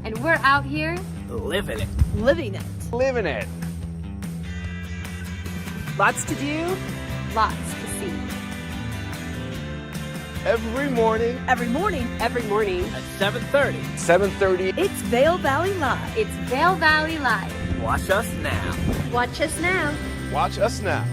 And we're out here living it. Living it. Living it. Lots to do. lots to see. Every morning. Every morning. Every morning. At 7:30. 7:30. It's Vail Valley Live. It's Vail Valley Live. Watch us now. Watch us now. Watch us now.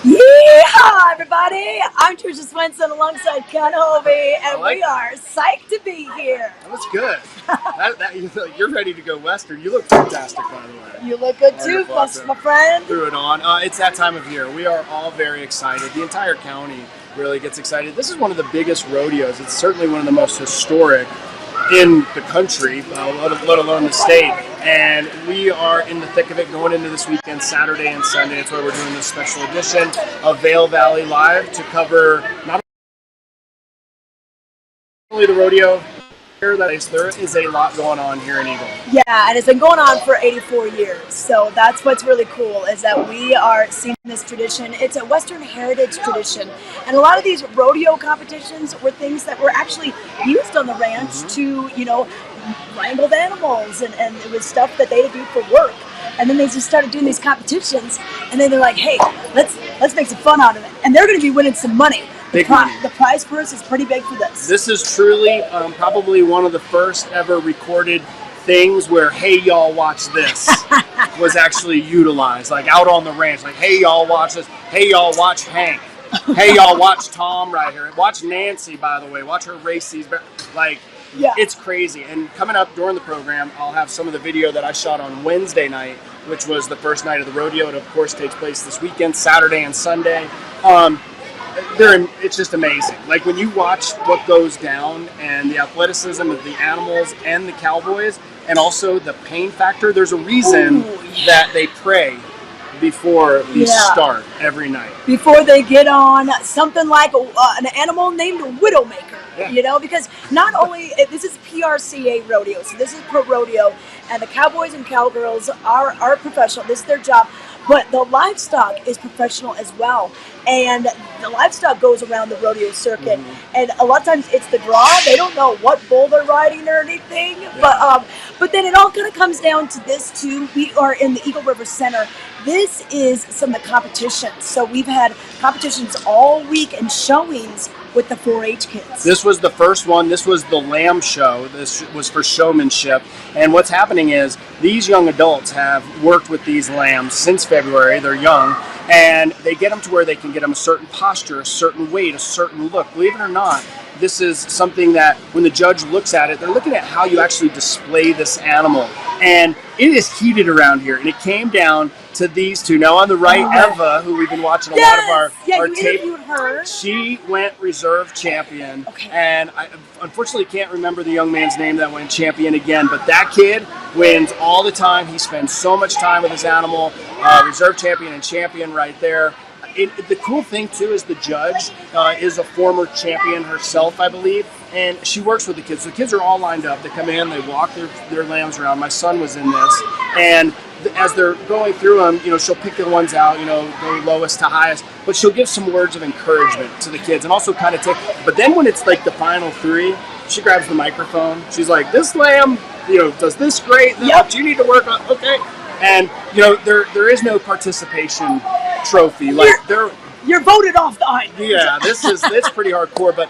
Yeehaw, everybody! I'm Tricia Swenson alongside Ken Hovey, and we are psyched to be here. That was good. You're ready to go Western. You look fantastic, by the way. You look good too, my friend. Threw it on. It's that time of year. We are all very excited. The entire county really gets excited. This is one of the biggest rodeos. It's certainly one of the most historic in the country, let alone the state. And we are in the thick of it going into this weekend, Saturday and Sunday. That's why we're doing this special edition of Vail Valley Live to cover not only the rodeo. There is a lot going on here in Eagle. Yeah, and it's been going on for 84 years. So that's what's really cool, is that we are seeing this tradition. It's a Western heritage tradition. And a lot of these rodeo competitions were things that were actually used on the ranch to, wrangle the animals. And it was stuff that they do for work. And then they just started doing these competitions. And then they're like, hey, let's make some fun out of it. And they're going to be winning some money. Big money. The prize purse is pretty big for this. This is truly probably one of the first ever recorded things where, hey, y'all, watch this, was actually utilized. Like out on the ranch, like, hey, y'all, watch this. Hey, y'all, watch Hank. Hey, y'all, watch Tom right here. Watch Nancy, by the way. Watch her race these. Yeah. It's crazy. And coming up during the program, I'll have some of the video that I shot on Wednesday night, which was the first night of the rodeo. It, of course, takes place this weekend, Saturday and Sunday. It's just amazing. Like when you watch what goes down and the athleticism of the animals and the cowboys, and also the pain factor, there's a reason that they pray before these start every night. Before they get on something like an animal named Widowmaker, because not only, this is PRCA rodeo, so this is pro rodeo, and the cowboys and cowgirls are professional, this is their job, but the livestock is professional as well. And the livestock goes around the rodeo circuit, and a lot of times it's the draw. They don't know what bull they're riding or anything, but then it all kind of comes down to this too. We are in the Eagle River Center. This is some of the competitions. So we've had competitions all week and showings with the 4-H kids. This was the first one. This was the lamb show. This was for showmanship. And what's happening is these young adults have worked with these lambs since February. They're young. And they get them to where they can get them a certain posture, a certain weight, a certain look. Believe it or not, this is something that when the judge looks at it, they're looking at how you actually display this animal. And it is heated around here. And it came down to these two. Now on the right, Eva, who we've been watching a lot of our tape. Interviewed her. She went reserve champion. And I unfortunately can't remember the young man's name that went champion again. But that kid wins all the time. He spends so much time with his animal. Reserve champion and champion right there. The cool thing too is the judge is a former champion herself, I believe, and she works with the kids. So the kids are all lined up. They come in, they walk their lambs around. My son was in this, and as they're going through them, she'll pick the ones out, go lowest to highest, but she'll give some words of encouragement to the kids, and also kind of but then when it's like the final three, she grabs the microphone. She's like, "This lamb, does this great. Do you need to work on?" Okay. And there is no participation trophy. Like you're voted off the island. Yeah, it's pretty hardcore, but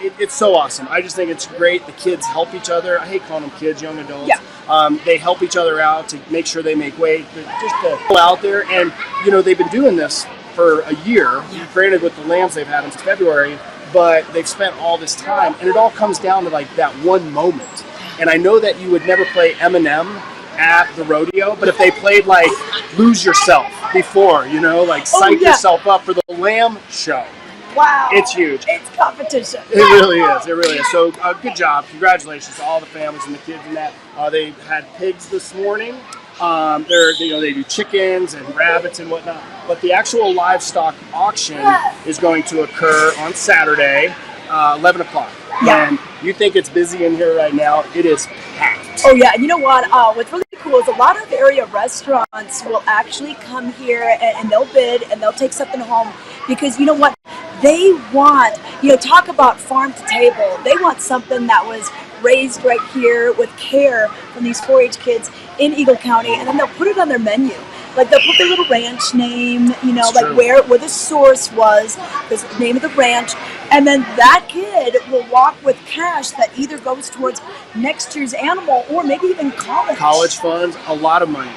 it's so awesome. I just think it's great. The kids help each other. I hate calling them kids, young adults. Yeah. They help each other out to make sure they make weight. Just to go out there, and they've been doing this for a year. Granted, with the lambs they've had them since February, but they've spent all this time, and it all comes down to like that one moment. And I know that you would never play Eminem at the rodeo, but if they played like Lose Yourself before, psych yourself up for the lamb show. Wow. It's huge. It's competition. It really is. It really is. So good job. Congratulations to all the families and the kids in that. They had pigs this morning. They do chickens and rabbits and whatnot. But the actual livestock auction is going to occur on Saturday, 11 o'clock. Yeah. And you think it's busy in here right now. It is packed. Oh, yeah. And you know what? What's really cool cool is a lot of area restaurants will actually come here and they'll bid and they'll take something home because you know what? They want, talk about farm to table. They want something that was raised right here with care from these 4-H kids in Eagle County, and then they'll put it on their menu. Like they'll put their little ranch name, like where the source was, the name of the ranch, and then that kid will walk with cash that either goes towards next year's animal or maybe even college. College funds, a lot of money.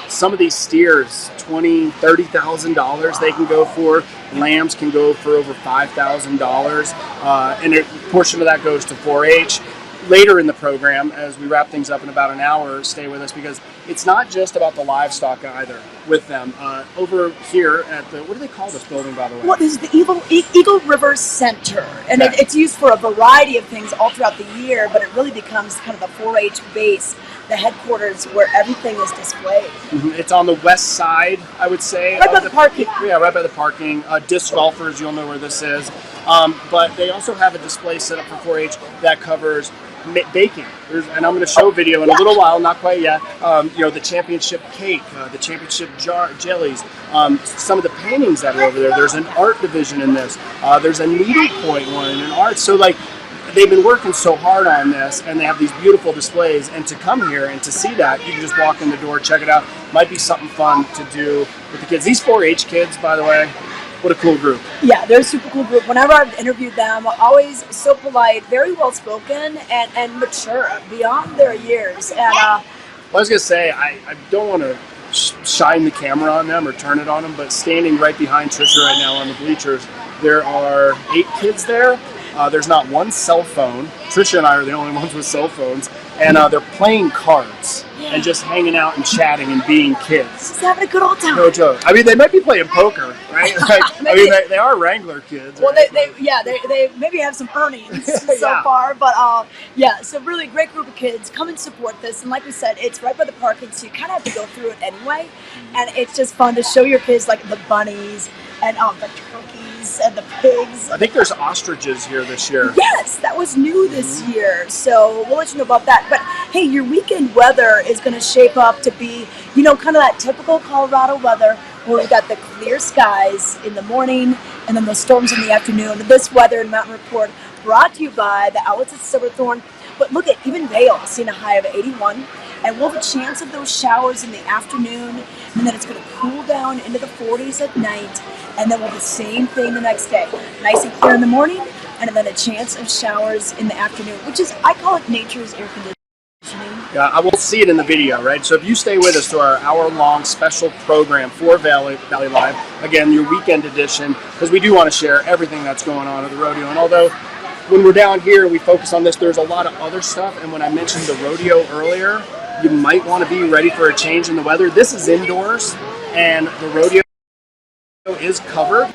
Some of these steers, $20,000, $30,000 they can go for. Lambs can go for over $5,000, and a portion of that goes to 4-H. Later in the program, as we wrap things up in about an hour, stay with us because it's not just about the livestock either with them. Over here at what do they call this building, by the way? Well, this is the Eagle River Center, and it's used for a variety of things all throughout the year, but it really becomes kind of the 4-H base, the headquarters where everything is displayed. Mm-hmm. It's on the west side, I would say. Right by the parking. Yeah, right by the parking. Disc golfers, you'll know where this is. But they also have a display set up for 4-H that covers baking. And I'm going to show a video in a little while, not quite yet. The championship cake, the championship jellies, some of the paintings that are over there. There's an art division in this. There's a needlepoint one and an art. So they've been working so hard on this, and they have these beautiful displays. And to come here and to see that, you can just walk in the door, check it out. Might be something fun to do with the kids. These 4-H kids, by the way, what a cool group. Yeah, they're a super cool group. Whenever I've interviewed them, always so polite, very well spoken, and mature beyond their years. And I was going to say, I don't want to shine the camera on them or turn it on them, but standing right behind Tricia right now on the bleachers, there are 8 kids there. There's not one cell phone. Tricia and I are the only ones with cell phones. And they're playing cards and just hanging out and chatting and being kids. Just having a good old time. No joke. I mean, they might be playing poker, right? They are Wrangler kids. Well, right? they maybe have some earnings so far, but so really great group of kids. Come and support this. And like we said, it's right by the parking, so you kind of have to go through it anyway. And it's just fun to show your kids like the bunnies and the turkeys and the pigs. I think there's ostriches here this year. Yes, that was new this year. So we'll let you know about that. But hey, your weekend weather is going to shape up to be, kind of that typical Colorado weather where we've got the clear skies in the morning and then the storms in the afternoon. This weather and mountain report brought to you by the outlets at Silverthorne. But look at even Vail seeing a high of 81. And we'll have a chance of those showers in the afternoon, and then it's going to cool down into the 40s at night, and then we'll have the same thing the next day. Nice and clear in the morning, and then a chance of showers in the afternoon, which is, I call it nature's air conditioning. Yeah, I will see it in the video, right? So if you stay with us to our hour-long special program for Valley Live, again, your weekend edition, because we do want to share everything that's going on at the rodeo. And although when we're down here, we focus on this, there's a lot of other stuff. And when I mentioned the rodeo earlier, you might want to be ready for a change in the weather. This is indoors, and the rodeo is covered.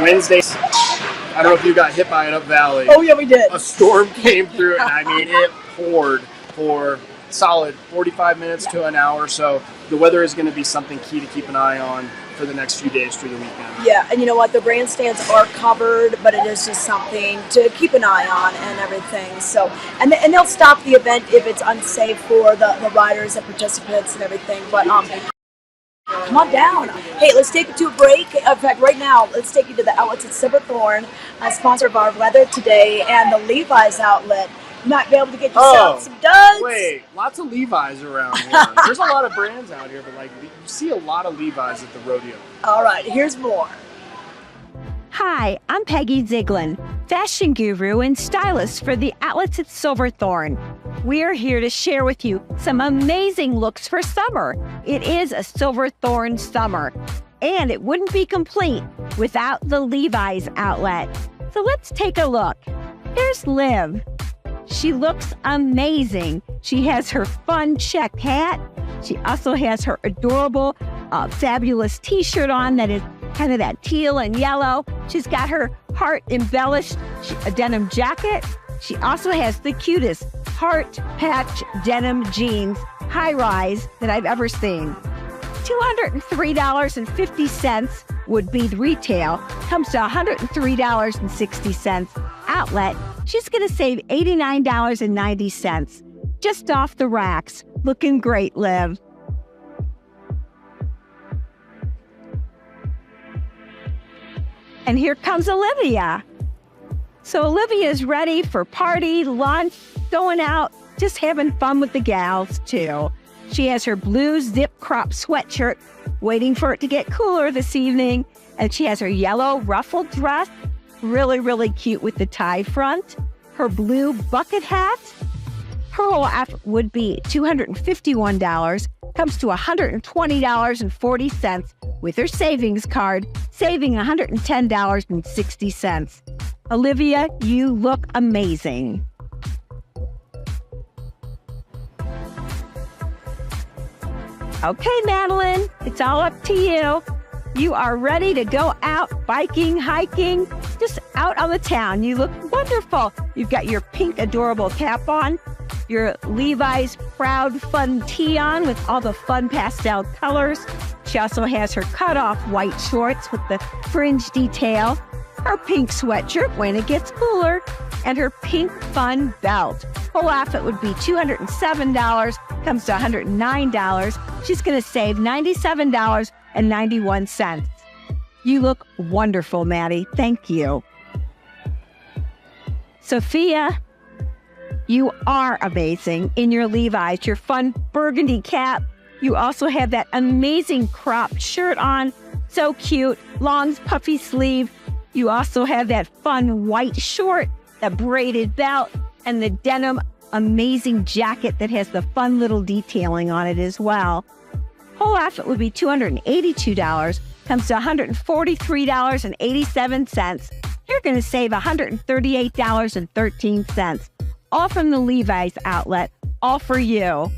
Wednesday, I don't know if you got hit by it up Valley. Oh, yeah, we did. A storm came through, and I mean, it poured for solid 45 minutes to an hour. So the weather is going to be something key to keep an eye on for the next few days through the weekend. Yeah, and you know what? The grandstands are covered, but it is just something to keep an eye on and everything. So, and they'll stop the event if it's unsafe for the riders and participants and everything. But come on down. Hey, let's take it to a break. In fact, right now, let's take you to the outlets at Silverthorne, sponsor of our weather today, and the Levi's outlet. You might be able to get yourself some duds. Wait, lots of Levi's around here. There's a lot of brands out here, but you see a lot of Levi's at the rodeo. All right, here's more. Hi, I'm Peggy Ziegler, fashion guru and stylist for the outlets at Silverthorne. We're here to share with you some amazing looks for summer. It is a Silverthorne summer, and it wouldn't be complete without the Levi's outlet. So let's take a look. Here's Liv. She looks amazing. She has her fun checked hat. She also has her adorable, fabulous t-shirt on that is kind of that teal and yellow. She's got her heart embellished, a denim jacket. She also has the cutest heart patch denim jeans, high-rise, that I've ever seen. $203.50 would be the retail. Comes to $103.60 outlet. She's going to save $89.90 just off the racks. Looking great, Liv. And here comes Olivia. So Olivia is ready for party, lunch, going out, just having fun with the gals too. She has her blue zip crop sweatshirt, waiting for it to get cooler this evening. And she has her yellow ruffled dress, really, really cute with the tie front. Her blue bucket hat. Her whole outfit would be $251, comes to $120.40 with her savings card, saving $110.60. Olivia, you look amazing. Okay, Madeline, it's all up to you. You are ready to go out biking, hiking, just out on the town. You look wonderful. You've got your pink adorable cap on, your Levi's Proud Fun tee on with all the fun pastel colors. She also has her cut-off white shorts with the fringe detail, her pink sweatshirt when it gets cooler, and her pink fun belt. Whole outfit would be $207, comes to $109. She's going to save $97.91. You look wonderful, Maddie. Thank you. Sophia, you are amazing in your Levi's, your fun burgundy cap. You also have that amazing cropped shirt on. So cute, long puffy sleeve. You also have that fun white short, the braided belt, and the denim amazing jacket that has the fun little detailing on it as well. Whole outfit would be $282, comes to $143.87. You're going to save $138.13. All from the Levi's outlet, all for you.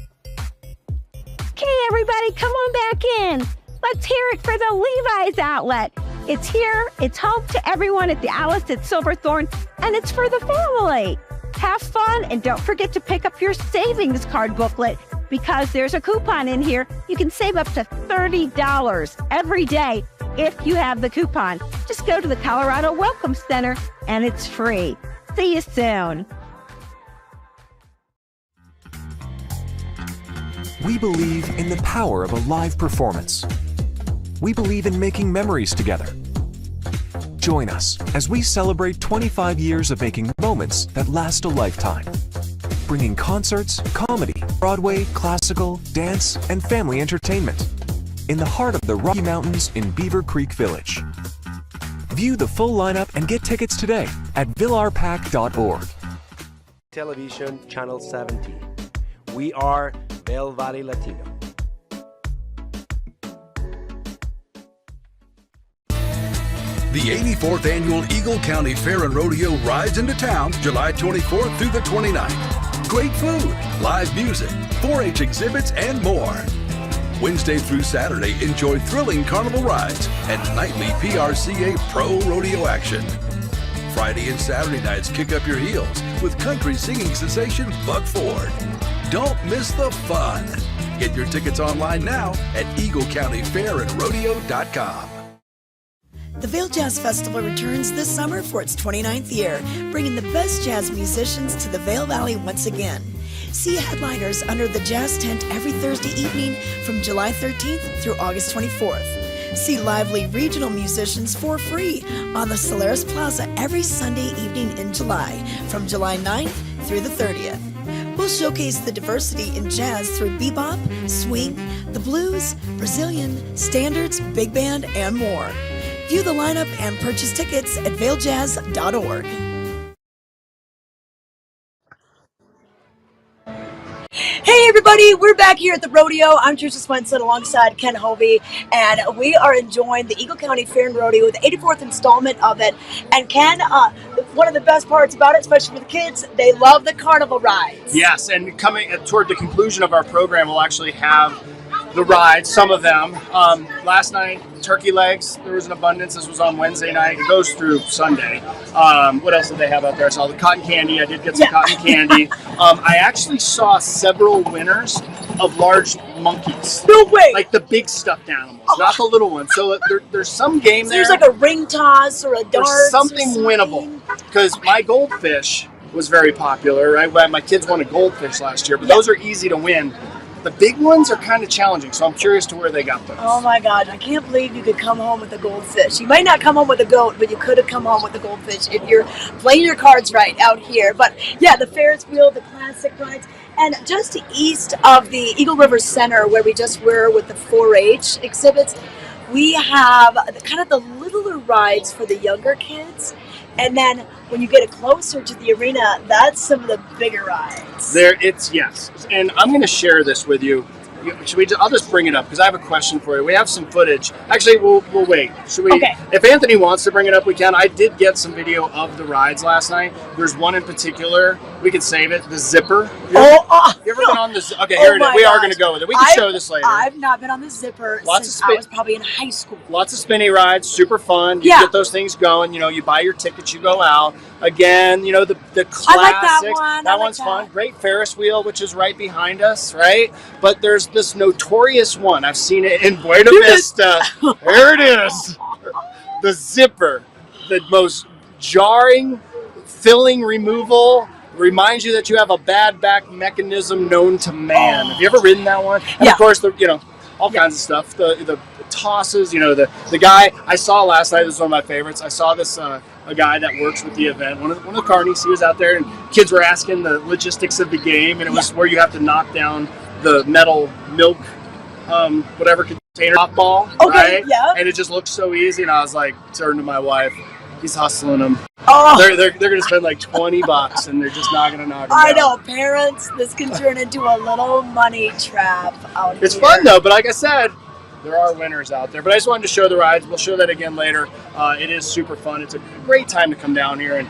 Okay, everybody, come on back in. Let's hear it for the Levi's outlet. It's here, it's home to everyone at the outlets at Silverthorne, and it's for the family. Have fun, and don't forget to pick up your savings card booklet because there's a coupon in here. You can save up to $30 every day if you have the coupon. Just go to the Colorado Welcome Center, and it's free. See you soon. We believe in the power of a live performance. We believe in making memories together. Join us as we celebrate 25 years of making moments that last a lifetime. Bringing concerts, comedy, Broadway, classical, dance, and family entertainment in the heart of the Rocky Mountains in Beaver Creek Village. View the full lineup and get tickets today at villarpack.org. Television, Channel 17. We are Vail Valley Latino. The 84th Annual Eagle County Fair and Rodeo rides into town July 24th through the 29th. Great food, live music, 4-H exhibits, and more. Wednesday through Saturday, enjoy thrilling carnival rides and nightly PRCA Pro Rodeo action. Friday and Saturday nights kick up your heels with country singing sensation Buck Ford. Don't miss the fun. Get your tickets online now at EagleCountyFairandRodeo.com. The Vail Jazz Festival returns this summer for its 29th year, bringing the best jazz musicians to the Vail Valley once again. See headliners under the jazz tent every Thursday evening from July 13th through August 24th. See lively regional musicians for free on the Solaris Plaza every Sunday evening in July from July 9th through the 30th. We'll showcase the diversity in jazz through bebop, swing, the blues, Brazilian, standards, big band, and more. View the lineup and purchase tickets at vailjazz.org. Hey everybody, we're back here at the rodeo. I'm Tricia Swenson alongside Ken Hovey, and we are enjoying the Eagle County Fair and Rodeo, the 84th installment of it. And Ken, one of the best parts about it, especially for the kids, they love the carnival rides. Yes, and coming toward the conclusion of our program, we'll actually have the rides, some of them. Last night, turkey legs, there was an abundance. This was on Wednesday night. It goes through Sunday. What else did they have out there? I saw the cotton candy. I did get some cotton candy. I actually saw several winners of large monkeys. No way! Like the big stuffed animals, not the little ones. So there's some game there. There's like a ring toss or a dart. There's something winnable. Because my goldfish was very popular, right? My kids won a goldfish last year, but those are easy to win. The big ones are kind of challenging, so I'm curious to where they got those. Oh my God, I can't believe you could come home with a goldfish. You might not come home with a goat, but you could have come home with a goldfish if you're playing your cards right out here. But yeah, the Ferris wheel, the classic rides, and just east of the Eagle River Center where we just were with the 4-H exhibits, we have kind of the littler rides for the younger kids. And then when you get closer to the arena, that's some of the bigger rides. Yes. And I'm going to share this with you. I'll just bring it up because I have a question for you. We have some footage. Actually, we'll wait. Should we? Okay. If Anthony wants to bring it up, we can. I did get some video of the rides last night. There's one in particular. We can save it. The zipper. You ever been on this? Okay, here it is. We are going to go with it. We can show this later. I've not been on the zipper since I was probably in high school. Lots of spinny rides, super fun. You get those things going. You know, you buy your tickets, you go out. Again, you know, the classics. I like that one. That one's fun. Great Ferris wheel, which is right behind us, right? But there's this notorious one. I've seen it in Buena Vista. There it is. The zipper. The most jarring, filling removal. Reminds you that you have a bad back mechanism known to man. Have you ever ridden that one? And of course, all kinds of stuff. The tosses, the guy I saw last night, this is one of my favorites. I saw this a guy that works with the event, one of the carnies. He was out there and kids were asking the logistics of the game, and it was where you have to knock down the metal milk whatever container ball, right? Yeah. And it just looked so easy, and I was like, turned to my wife, he's hustling them. Oh. They're going to spend like $20 and they're just not going to knock them down. I know, parents, this can turn into a little money trap out here. It's fun though, but like I said, there are winners out there. But I just wanted to show the rides. We'll show that again later. It is super fun. It's a great time to come down here and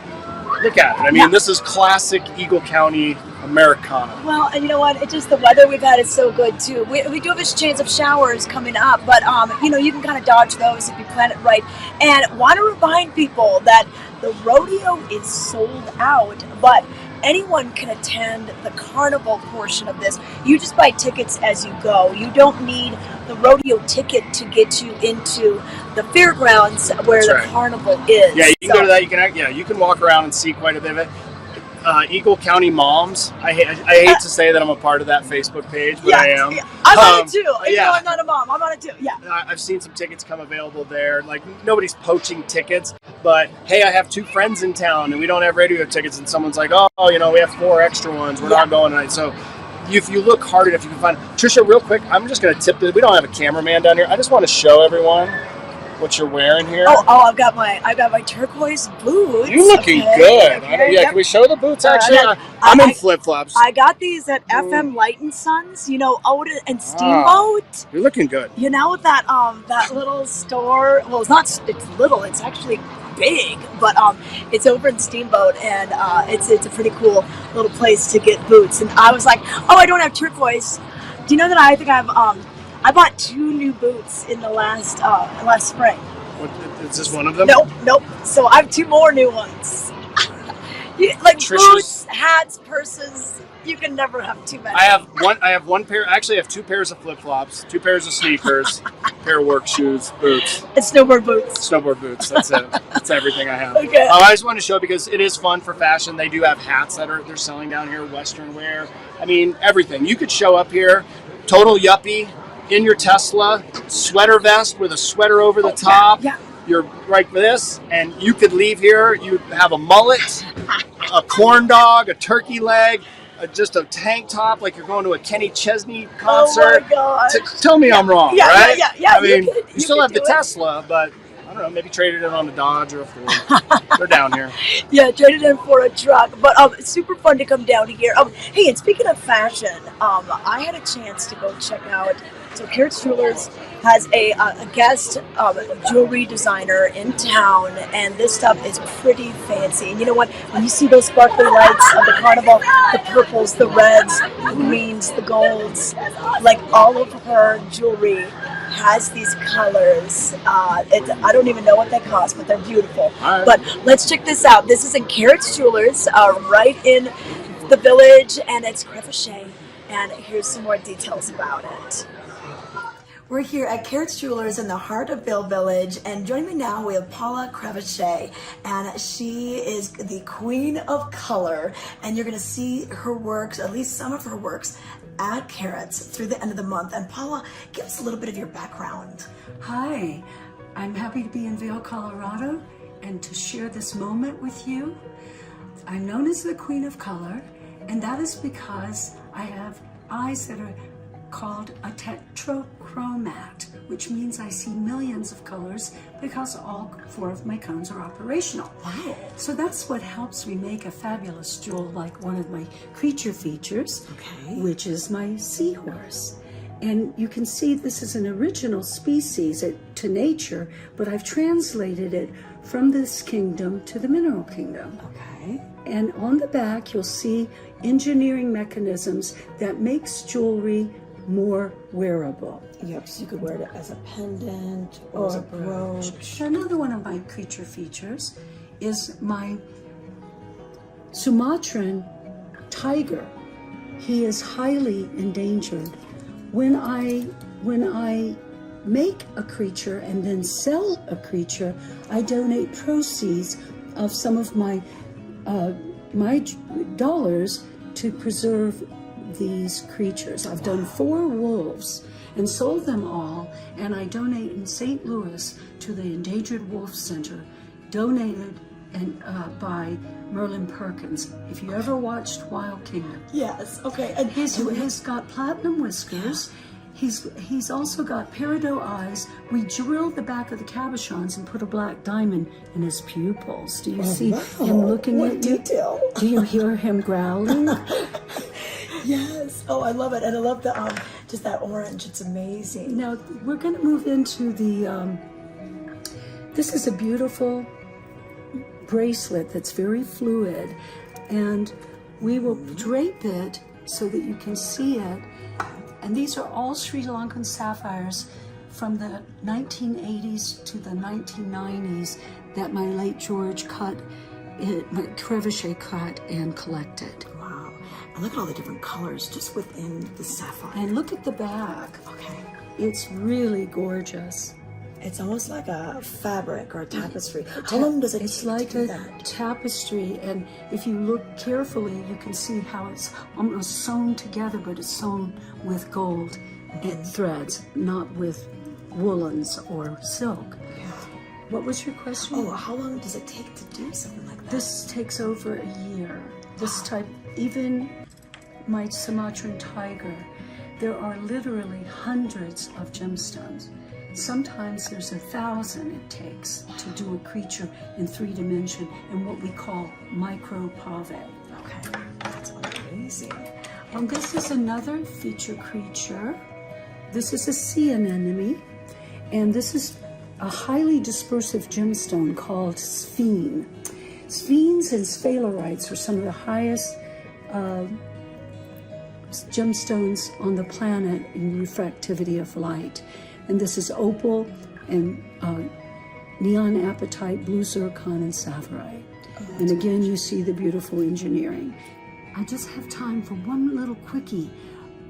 look at it. I mean, this is classic Eagle County Americana. Well, and you know what? It's just the weather we've had is so good too. We do have a chance of showers coming up, but you can kind of dodge those if you plan it right. And want to remind people that the rodeo is sold out, but anyone can attend the carnival portion of this. You just buy tickets as you go. You don't need the rodeo ticket to get you into the fairgrounds where the carnival is. Yeah, you can go to that. You can walk around and see quite a bit of it. Eagle County Moms. I hate to say that I'm a part of that Facebook page, but I am. I'm on it too. Even though I'm not a mom, I'm on it too. Yeah. I've seen some tickets come available there. Like, nobody's poaching tickets, but hey, I have 2 friends in town and we don't have radio tickets, and someone's like, oh, we have 4 extra ones. We're not going tonight. So if you look hard enough, you can find. Tricia, real quick, I'm just going to tip this. We don't have a cameraman down here. I just want to show everyone what you're wearing here. Oh, I've got my turquoise boots. You're looking good. Can we show the boots actually? I'm in flip-flops. I got these at FM Light and Sons, Odin and Steamboat. You're looking good. That little store. Well, it's little, it's actually big, but it's over in Steamboat, and it's a pretty cool little place to get boots. And I was like, oh, I don't have turquoise. Do you know that I think I bought 2 new boots in the last spring. Is this one of them? Nope. So I have 2 more new ones. Boots, hats, purses. You can never have too many. I have one pair. Actually, I have 2 pairs of flip-flops, 2 pairs of sneakers, pair of work shoes, boots. It's snowboard boots. Snowboard boots. That's it. That's everything I have. Okay. I just wanted to show because it is fun for fashion. They do have hats that they're selling down here, Western wear. I mean, everything. You could show up here, total yuppie, in your Tesla, sweater vest with a sweater over the top. Yeah. You're right with this, and you could leave here. You have a mullet, a corn dog, a turkey leg, just a tank top, like you're going to a Kenny Chesney concert. Oh my God! Tell me I'm wrong, right? Yeah. I mean, you still have the Tesla, but I don't know. Maybe traded it on a Dodge or a Ford. They're down here. Yeah, traded in for a truck. But it's super fun to come down here. Hey, and speaking of fashion, I had a chance to go check out. So Carrots Jewelers has a guest jewelry designer in town, and this stuff is pretty fancy. And you know what? When you see those sparkly lights of the carnival, the purples, the reds, the greens, the golds, like all of her jewelry has these colors. I don't even know what they cost, but they're beautiful. Right. But let's check this out. This is in Carrots Jewelers, right in the village, and it's crevichet. And here's some more details about it. We're here at Carrots Jewelers in the heart of Vail Village, and joining me now we have Paula Crevichet, and she is the queen of color, and you're going to see her works, at least some of her works, at Carrots through the end of the month. And Paula, give us a little bit of your background. Hi, I'm happy to be in Vail, Colorado, and to share this moment with you. I'm known as the Queen of Color, and that is because I have eyes that are called a tetrachromat, which means I see millions of colors because all 4 of my cones are operational. Wow. So that's what helps me make a fabulous jewel like one of my creature features, which is my seahorse. And you can see this is an original species to nature, but I've translated it from this kingdom to the mineral kingdom. Okay. And on the back, you'll see engineering mechanisms that makes jewelry more wearable. Yep, so you could wear it as a pendant or as a brooch. Another one of my creature features is my Sumatran tiger. He is highly endangered. When I make a creature and then sell a creature, I donate proceeds of some of my dollars to preserve these creatures. I've done 4 wolves and sold them all, and I donate in St. Louis to the Endangered Wolf Center, donated by Merlin Perkins. If you ever watched Wild Kingdom. Yes, okay. And he's got platinum whiskers. He's also got peridot eyes. We drilled the back of the cabochons and put a black diamond in his pupils. Do you see him looking at you? Detail. Do you hear him growling? Yes. Oh, I love it. And I love the just that orange. It's amazing. Now we're going to move into the this is a beautiful bracelet that's very fluid, and we will drape it so that you can see it. And these are all Sri Lankan sapphires from the 1980s to the 1990s that my late George cut, my crevichet cut and collected. Wow. And look at all the different colors just within the sapphire. And look at the back. Okay. It's really gorgeous. It's almost like a fabric or a tapestry. How long does it take like to do a that? tapestry, and if you look carefully, you can see how it's almost sewn together, but it's sewn with gold and threads, not with woolens or silk. Yeah. What was your question? Oh, how long does it take to do something like that? This takes over a year. This type, even my Sumatran tiger, there are literally hundreds of gemstones. Sometimes there's 1,000 it takes to do a creature in 3 dimension in what we call micro pave. Okay, that's amazing. And this is another feature creature. This is a sea anemone, and this is a highly dispersive gemstone called sphene. Sphenes and sphalerites are some of the highest gemstones on the planet in refractivity of light. And this is opal and neon apatite, blue zircon, and sapphirite. And again, you see the beautiful engineering. I just have time for one little quickie.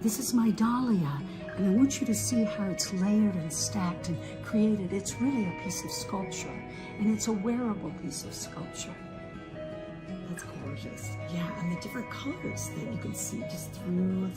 This is my dahlia, and I want you to see how it's layered and stacked and created. It's really a piece of sculpture, and it's a wearable piece of sculpture. That's gorgeous. Yeah, and the different colors that you can see just through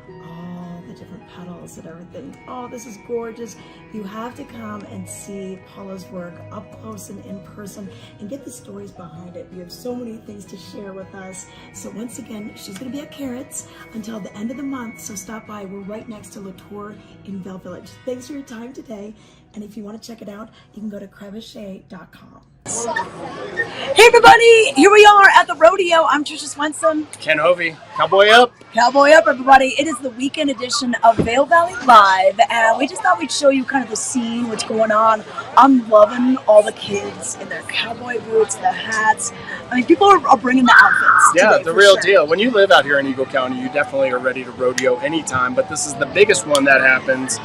all the different petals and everything. Oh, this is gorgeous. You have to come and see Paula's work up close and in person and get the stories behind it. You have so many things to share with us. So once again, she's going to be at Carrots until the end of the month, so stop by. We're right next to Latour in Vail Village. Thanks for your time today, and if you want to check it out, you can go to crevichet.com. Hey everybody, here we are at the rodeo. I'm Tricia Swenson. Ken Hovey, Cowboy Up. Cowboy Up, everybody. It is the weekend edition of Vail Valley Live, and we just thought we'd show you kind of the scene, what's going on. I'm loving all the kids in their cowboy boots, the hats. I mean, people are bringing the outfits. Yeah, today, the real sure. deal. When you live out here in Eagle County, you definitely are ready to rodeo anytime, but this is the biggest one that happens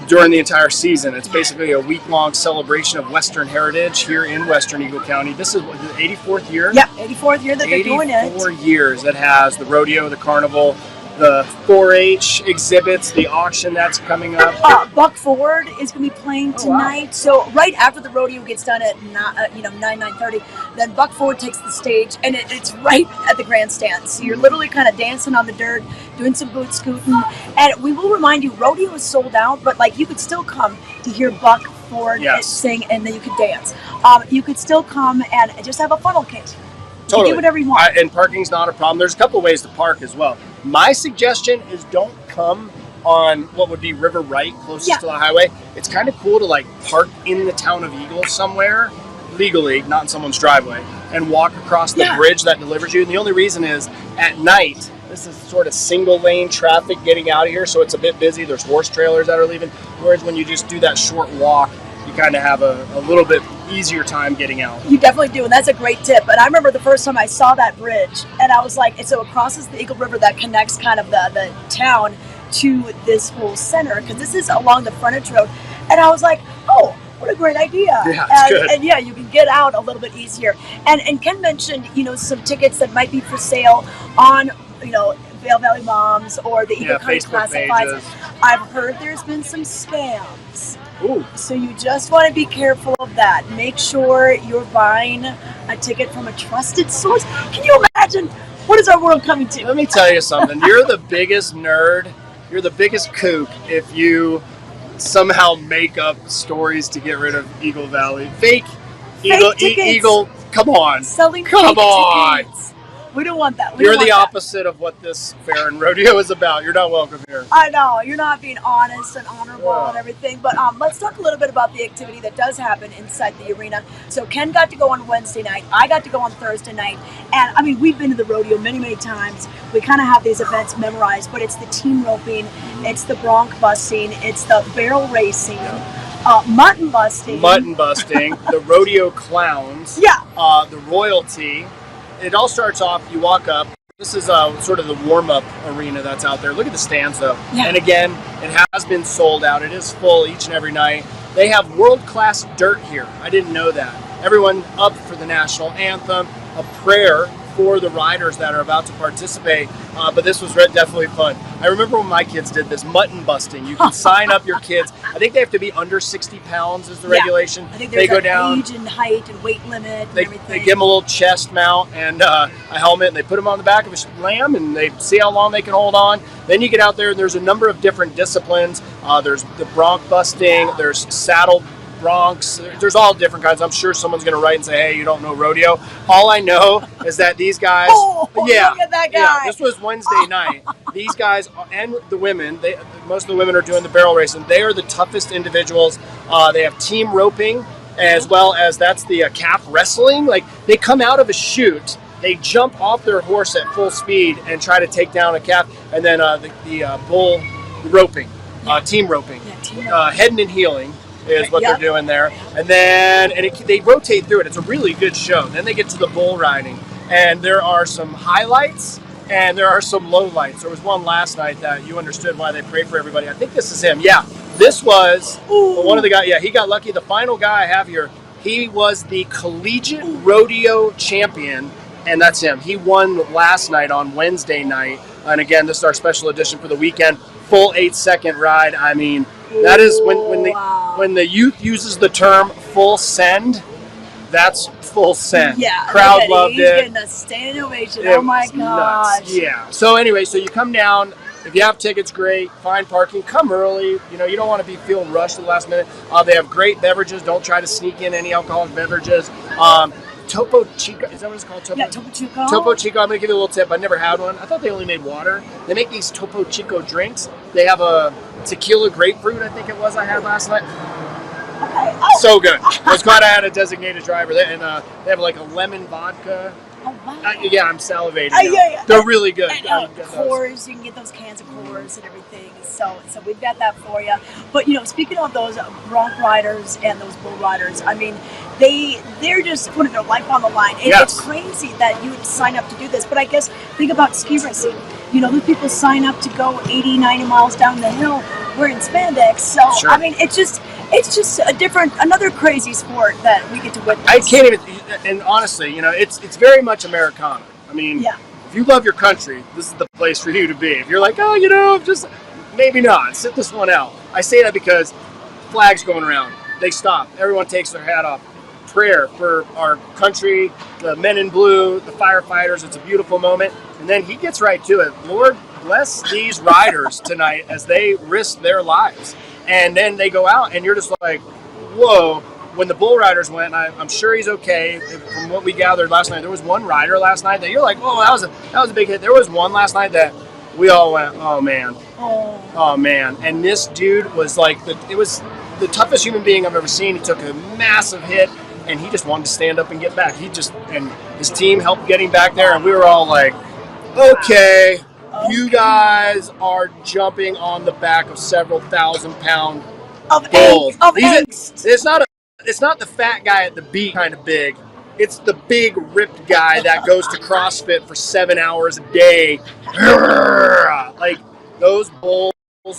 during the entire season. It's basically a week-long celebration of Western heritage here in Western Eagle County. This is the 84th year? Yep, 84th year that they're doing it. 84 years that has the rodeo, the carnival, the 4-H exhibits, the auction that's coming up. Buck Ford is going to be playing tonight. Wow. So right after the rodeo gets done at 9:30, then Buck Ford takes the stage, and it's right at the grandstand. So you're literally kind of dancing on the dirt, doing some boot scooting. And we will remind you, rodeo is sold out, but like you could still come to hear Buck Ford sing, and then you could dance. You could still come and just have a funnel case. Totally. You do whatever you want. And parking's not a problem. There's a couple ways to park as well. My suggestion is don't come on what would be River Right, closest to the highway. It's kind of cool to like park in the town of Eagle somewhere, legally, not in someone's driveway, and walk across the bridge that delivers you. And the only reason is at night, this is sort of single lane traffic getting out of here, so it's a bit busy. There's horse trailers that are leaving. Whereas when you just do that short walk, you kind of have a little bit easier time getting out. You definitely do, and that's a great tip. But I remember the first time I saw that bridge, and I was like, so it crosses the Eagle River that connects kind of the town to this whole center, because this is along the frontage road. And I was like, oh, what a great idea. Yeah, it's good. And yeah, you can get out a little bit easier. And Ken mentioned, some tickets that might be for sale on, Vail Valley Moms or the Eagle County Facebook Classifieds. pages. I've heard there's been some scams. Ooh. So you just want to be careful of that. Make sure you're buying a ticket from a trusted source. Can you imagine? What is our world coming to? Let me tell you something. You're the biggest nerd. You're the biggest kook if you somehow make up stories to get rid of Eagle Valley. Fake Eagle. Eagle. Come on. Selling Come fake on. tickets. We don't want that. You're the opposite of what this fair and rodeo is about. You're not welcome here. I know. You're not being honest and honorable and everything. But let's talk a little bit about the activity that does happen inside the arena. So Ken got to go on Wednesday night. I got to go on Thursday night. And, I mean, we've been to the rodeo many, many times. We kind of have these events memorized. But it's the team roping. It's the bronc busting. It's the barrel racing. Mutton busting. The rodeo clowns. The royalty. It all starts off, you walk up. This is sort of the warm-up arena that's out there. Look at the stands, though. And again, it has been sold out. It is full each and every night. They have world-class dirt here. I didn't know that. Everyone up for the national anthem, a prayer for the riders that are about to participate. But this was definitely fun. I remember when my kids did this mutton busting. You can sign up your kids. I think they have to be under 60 pounds is the regulation. I think there's go down, age and height and weight limit and everything. They give them a little chest mount and a helmet, and they put them on the back of a lamb, and they see how long they can hold on. Then you get out there, and there's a number of different disciplines. There's the bronc busting. There's saddle broncs. There's all different kinds. I'm sure someone's going to write and say, hey, you don't know rodeo. All I know is that these guys, look at that guy. This was Wednesday night. These guys and the women, most of the women are doing the barrel racing. They are the toughest individuals. They have team roping, as well as that's the calf wrestling. Like, they come out of a chute, they jump off their horse at full speed and try to take down a calf, and then the bull roping, team roping, heading and heeling is what they're doing there. And then they rotate through it. It's a really good show. Then they get to the bull riding, and there are some highlights and there are some lowlights. There was one last night that you understood why they prayed for everybody. I think this is him. Yeah, this was one of the guys. Yeah, he got lucky. The final guy I have here, he was the collegiate rodeo champion, and that's him. He won last night on Wednesday night. And again, this is our special edition for the weekend. Full 8-second ride. I mean, that is when the youth uses the term full send, that's full send. Yeah, crowd loved He's getting a standing ovation. Oh my gosh. Nuts. Yeah. So anyway, so you come down. If you have tickets, great. Find parking. Come early. You don't want to be feeling rushed at the last minute. They have great beverages. Don't try to sneak in any alcoholic beverages. Topo Chico, is that what it's called? Topo Chico. Topo Chico, I'm going to give you a little tip. I never had one. I thought they only made water. They make these Topo Chico drinks. They have a tequila grapefruit, I think it was, I had last night. Okay. Oh. So good. I was glad I had a designated driver there. And they have like a lemon vodka. Oh, wow. Yeah, I'm salivating now. They're really good. Coors, you can get those cans of Coors and everything. So we've got that for you. But, speaking of those bronc riders and those bull riders, I mean, they're just putting their life on the line. It's crazy that you would sign up to do this. But I guess think about ski racing. Those people sign up to go 80, 90 miles down the hill wearing spandex. So, sure. I mean, it's just another crazy sport that we get to witness. I can't even, and honestly, it's very much Americana. I mean, if you love your country, this is the place for you to be. If you're like, oh, you know, just maybe not, sit this one out. I say that because flags going around, they stop, everyone takes their hat off. Prayer for our country, the men in blue, the firefighters. It's a beautiful moment. And then he gets right to it. Lord bless these riders tonight as they risk their lives. And then they go out and you're just like, whoa. When the bull riders went, I'm sure he's okay. From what we gathered last night, there was one rider last night that you're like, oh, that was a big hit. There was one last night that we all went, oh man, oh man. And this dude was like, it was the toughest human being I've ever seen. He took a massive hit. And he just wanted to stand up and get back. And his team helped getting back there, and we were all like, okay, you guys are jumping on the back of several 1,000-pound bulls. It's not the fat guy at the beat kind of big. It's the big ripped guy that goes to CrossFit for 7 hours a day. Like, those bulls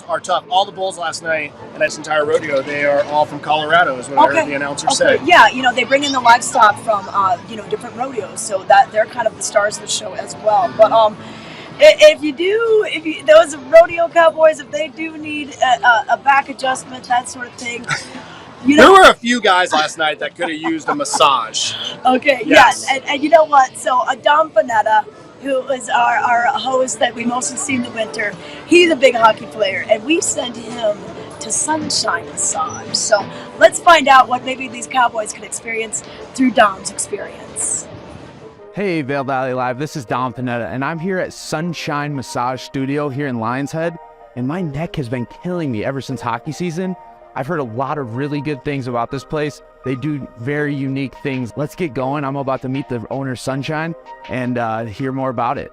are tough. All the bulls last night and this entire rodeo, they are all from Colorado, is what I heard the announcer say. Yeah, you know, they bring in the livestock from different rodeos, so that they're kind of the stars of the show as well. But those rodeo cowboys, if they do need a back adjustment, that sort of thing. There were a few guys last night that could have used a massage. Okay, yes. And you know what? So Dom Panetta, who is our host that we mostly see in the winter, he's a big hockey player, and we sent him to Sunshine Massage. So let's find out what maybe these cowboys can experience through Dom's experience. Hey, Vail Valley Live, this is Dom Panetta, and I'm here at Sunshine Massage Studio here in Lions Head, and my neck has been killing me ever since hockey season. I've heard a lot of really good things about this place. They do very unique things. Let's get going. I'm about to meet the owner, Sunshine, and hear more about it.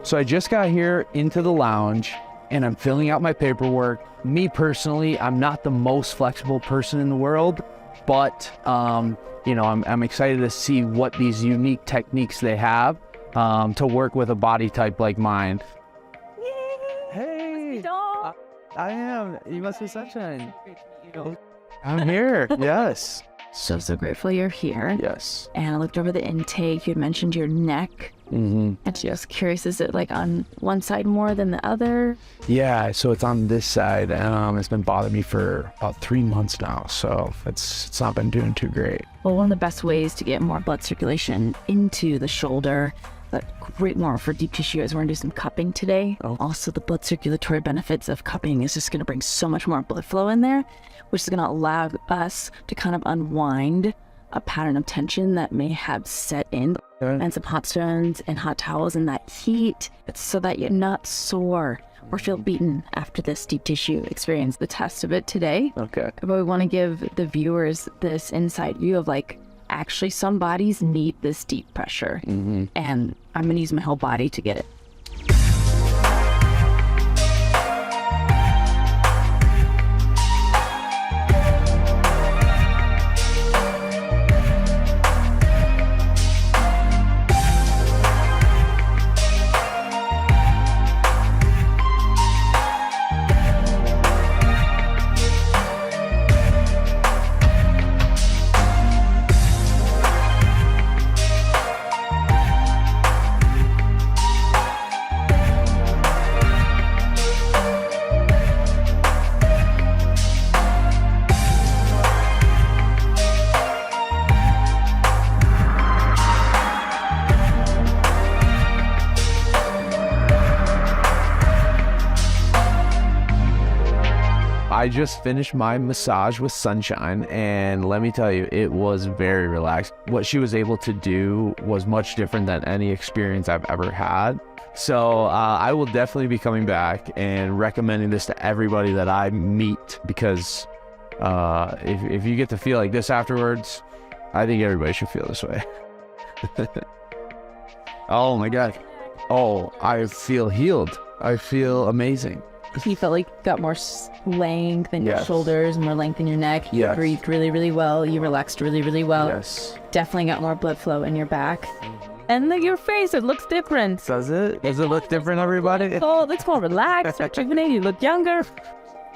So I just got here into the lounge, and I'm filling out my paperwork. Me personally, I'm not the most flexible person in the world, but I'm excited to see what these unique techniques they have to work with a body type like mine. Hey, I am. You must be Sunshine. I'm here. Yes. So grateful you're here. Yes. And I looked over the intake. You had mentioned your neck. Mm-hmm. And just curious, is it like on one side more than the other? Yeah, so it's on this side. It's been bothering me for about 3 months now, so it's not been doing too great. Well, one of the best ways to get more blood circulation into the shoulder, but great more for deep tissue, is we're gonna do some cupping today. Also, the blood circulatory benefits of cupping is just gonna bring so much more blood flow in there, which is gonna allow us to kind of unwind a pattern of tension that may have set in. And some hot stones and hot towels and that heat, so that you're not sore or feel beaten after this deep tissue experience. The test of it today. Okay. But we want to give the viewers this inside view of like, actually some bodies need this deep pressure. Mm-hmm. And I'm going to use my whole body to get it. I just finished my massage with Sunshine, and let me tell you, it was very relaxed. What she was able to do was much different than any experience I've ever had. So I will definitely be coming back and recommending this to everybody that I meet, because if you get to feel like this afterwards, I think everybody should feel this way. Oh my God. Oh, I feel healed. I feel amazing. You felt like you got more length in your shoulders, more length in your neck. You breathed really, really well. You relaxed really, really well. Yes. Definitely got more blood flow in your back. And your face, it looks different. Does it? Does it look different, everybody? Oh, it looks more relaxed, rejuvenated. You look younger.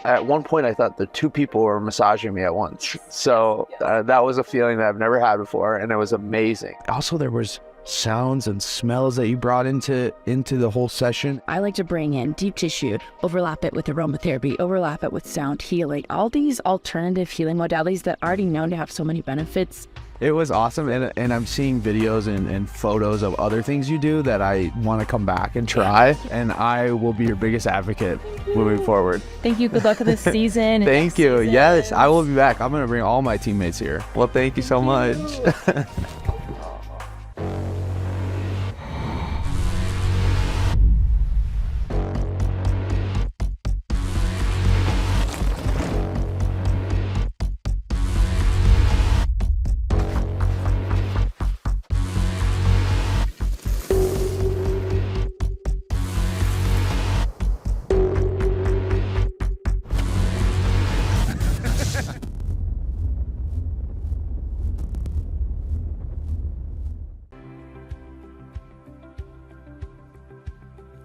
At one point, I thought the two people were massaging me at once. So that was a feeling that I've never had before, and it was amazing. Also, there was sounds and smells that you brought into the whole session. I like to bring in deep tissue, overlap it with aromatherapy, overlap it with sound healing, all these alternative healing modalities that are already known to have so many benefits. It was awesome, and I'm seeing videos and photos of other things you do that I want to come back and try, and I will be your biggest advocate moving forward. Thank you. Good luck with this season. Thank you. Yes, I will be back. I'm going to bring all my teammates here. Well, thank you so much.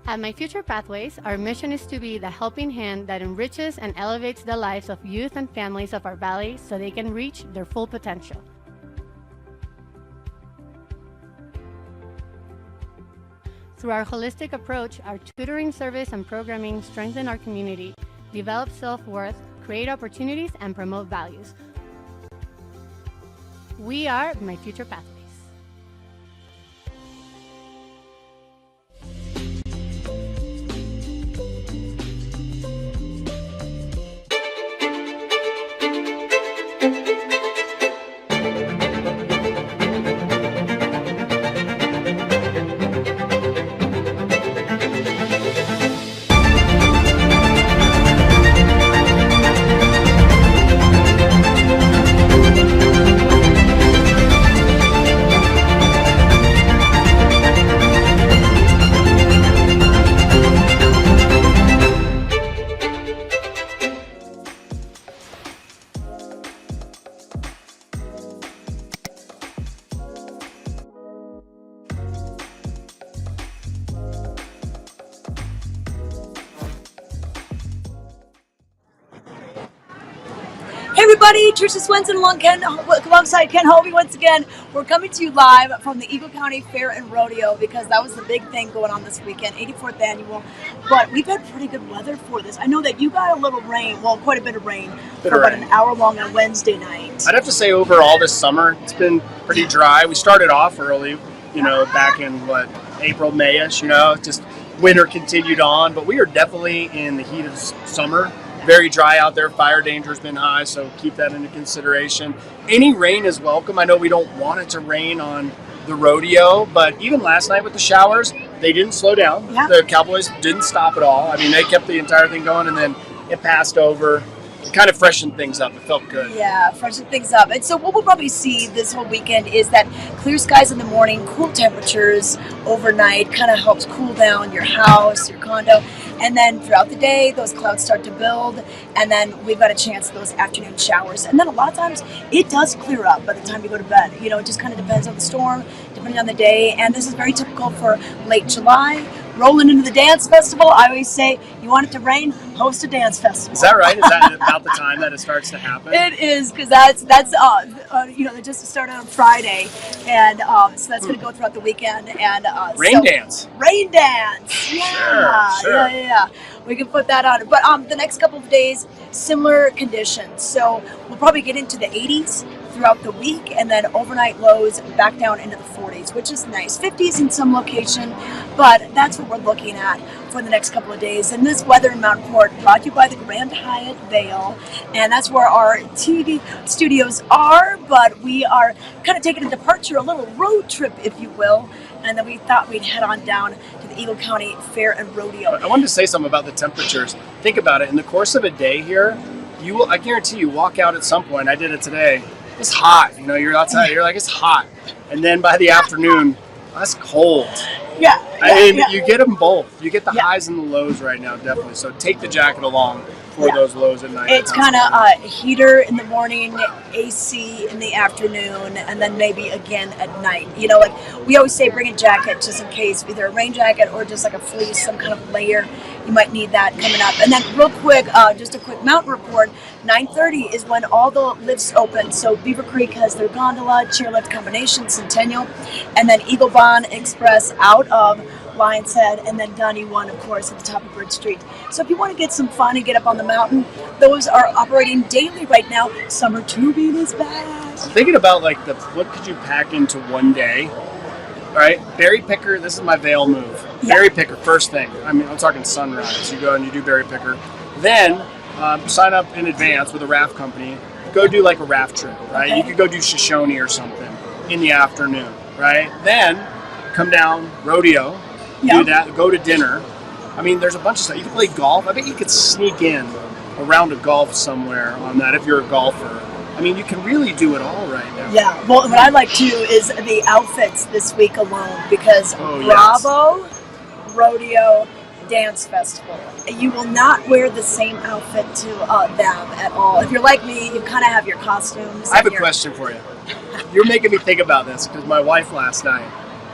At My Future Pathways, our mission is to be the helping hand that enriches and elevates the lives of youth and families of our valley so they can reach their full potential. Through our holistic approach, our tutoring service and programming strengthen our community, develop self-worth, create opportunities, and promote values. We are My Future Pathways. Hey everybody, Tricia Swenson alongside Ken Hovey once again. We're coming to you live from the Eagle County Fair and Rodeo because that was the big thing going on this weekend, 84th annual. But we've had pretty good weather for this. I know that you got a little rain, well, quite a bit of rain, for about an hour long on Wednesday night. I'd have to say overall this summer, it's been pretty dry. We started off early, back in April, May-ish, just winter continued on, but we are definitely in the heat of summer. Very dry out there. Fire danger has been high, so keep that into consideration. Any rain is welcome. I know we don't want it to rain on the rodeo, but even last night with the showers, they didn't slow down. Yeah. The Cowboys didn't stop at all. I mean, they kept the entire thing going, and then it passed over. It kind of freshened things up. It felt good. Yeah, freshen things up. And so what we'll probably see this whole weekend is that clear skies in the morning, cool temperatures overnight, kind of helps cool down your house, your condo. And then throughout the day, those clouds start to build, and then we've got a chance of those afternoon showers. And then a lot of times, it does clear up by the time you go to bed. It just kind of depends on the storm, depending on the day. And this is very typical for late July, rolling into the dance festival. I always say, you want it to rain, host a dance festival. Is that right? Is that about the time that it starts to happen? It is, because that's they just started on Friday, and so that's going to go throughout the weekend. And Rain dance. Rain dance. Yeah, Sure. Yeah. We can put that on. But the next couple of days, similar conditions. So we'll probably get into the 80s throughout the week, and then overnight lows back down into the 40s, which is nice. 50s in some location, but that's what we're looking at for the next couple of days. And this weather in Mount Port brought to you by the Grand Hyatt Vail, and that's where our TV studios are, but we are kind of taking a departure, a little road trip, if you will, and then we thought we'd head on down to the Eagle County Fair and Rodeo. I wanted to say something about the temperatures. Think about it. In the course of a day here, I guarantee you walk out at some point. I did it today. It's hot. You're outside. You're like, it's hot. And then by the afternoon, that's cold. Yeah. You get them both. You get the highs and the lows right now, definitely. So take the jacket along for those lows at night. It's kind of heater in the morning, AC in the afternoon, and then maybe again at night. We always say bring a jacket just in case, either a rain jacket or just like a fleece, some kind of layer. you might need that coming up. And then real quick, just a quick mountain report, 9:30 is when all the lifts open. So Beaver Creek has their gondola, chairlift combination, Centennial, and then Eagle Bond Express out of Lion's Head, and then Donny One, of course, at the top of Bridge Street. So if you want to get some fun and get up on the mountain, those are operating daily right now. Summer tubing is back. I'm thinking about like what could you pack into one day? All right, berry picker. This is my Vail move. Yeah. Berry picker, first thing. I mean, I'm talking sunrise. You go and you do berry picker. Then sign up in advance with a raft company. Go do like a raft trip, right? Okay. You could go do Shoshone or something in the afternoon, right? Then come down Rodeo. Yeah. Do that. Go to dinner. I mean, there's a bunch of stuff. You can play golf. I bet you could sneak in a round of golf somewhere on that if you're a golfer. I mean, you can really do it all right now. Yeah. Well, what I like too is the outfits this week alone, because Bravo Rodeo Dance Festival. You will not wear the same outfit to them at all. If you're like me, you kind of have your costumes. I have a question for you. You're making me think about this because my wife last night,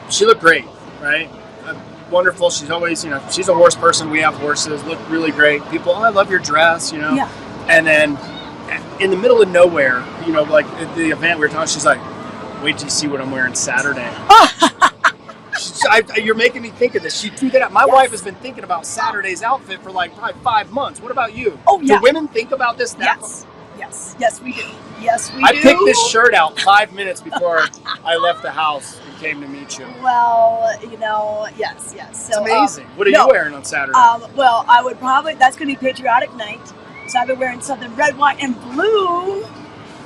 she looked great, right? Wonderful. She's always, she's a horse person. We have horses. Look really great. People, I love your dress, Yeah. And then in the middle of nowhere, like at the event we were talking, she's like, wait till you see what I'm wearing Saturday. You're making me think of this. She threw that out. My wife has been thinking about Saturday's outfit for like probably 5 months. What about you? Oh, yeah. Do women think about this? Yes, we do. Yes, we do. I picked this shirt out 5 minutes before I left the house and came to meet you. Well, yes. So, it's amazing. What are you wearing on Saturday? Well, I would probably, that's going to be Patriotic Night. So I've been wearing something red, white, and blue.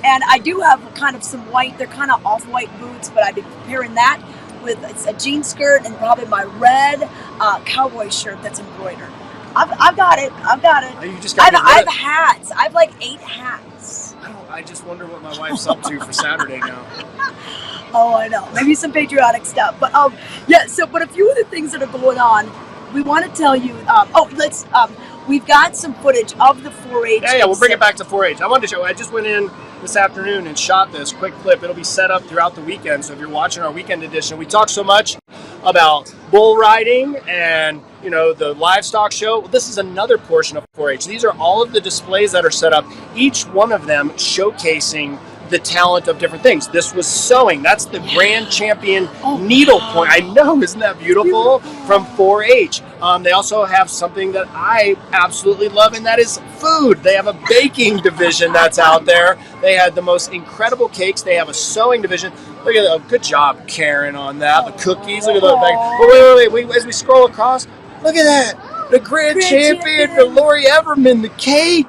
And I do have kind of some white, they're kind of off-white boots, but I've been pairing that with a jean skirt and probably my red cowboy shirt that's embroidered. I've got it. Oh, you just got I have hats. I have like 8 hats. I just wonder what my wife's up to for Saturday now. Oh, I know. Maybe some patriotic stuff. But but a few of the things that are going on, we want to tell you. We've got some footage of the 4-H. Yeah, we'll bring it back to 4-H. I wanted to show. I just went in this afternoon and shot this quick clip. It'll be set up throughout the weekend. So if you're watching our weekend edition, we talk so much about bull riding and the livestock show. Well, this is another portion of 4-H. These are all of the displays that are set up. Each one of them showcasing the talent of different things. This was sewing. That's the grand champion needlepoint. I know, isn't that beautiful? From 4-H. They also have something that I absolutely love, and that is food. They have a baking division that's out there. They had the most incredible cakes. They have a sewing division. Look at that. Good job, Karen, on that. The cookies. Look at those bags. Oh, wait. As we scroll across, look at that. The grand champion for Lori Everman, the cake.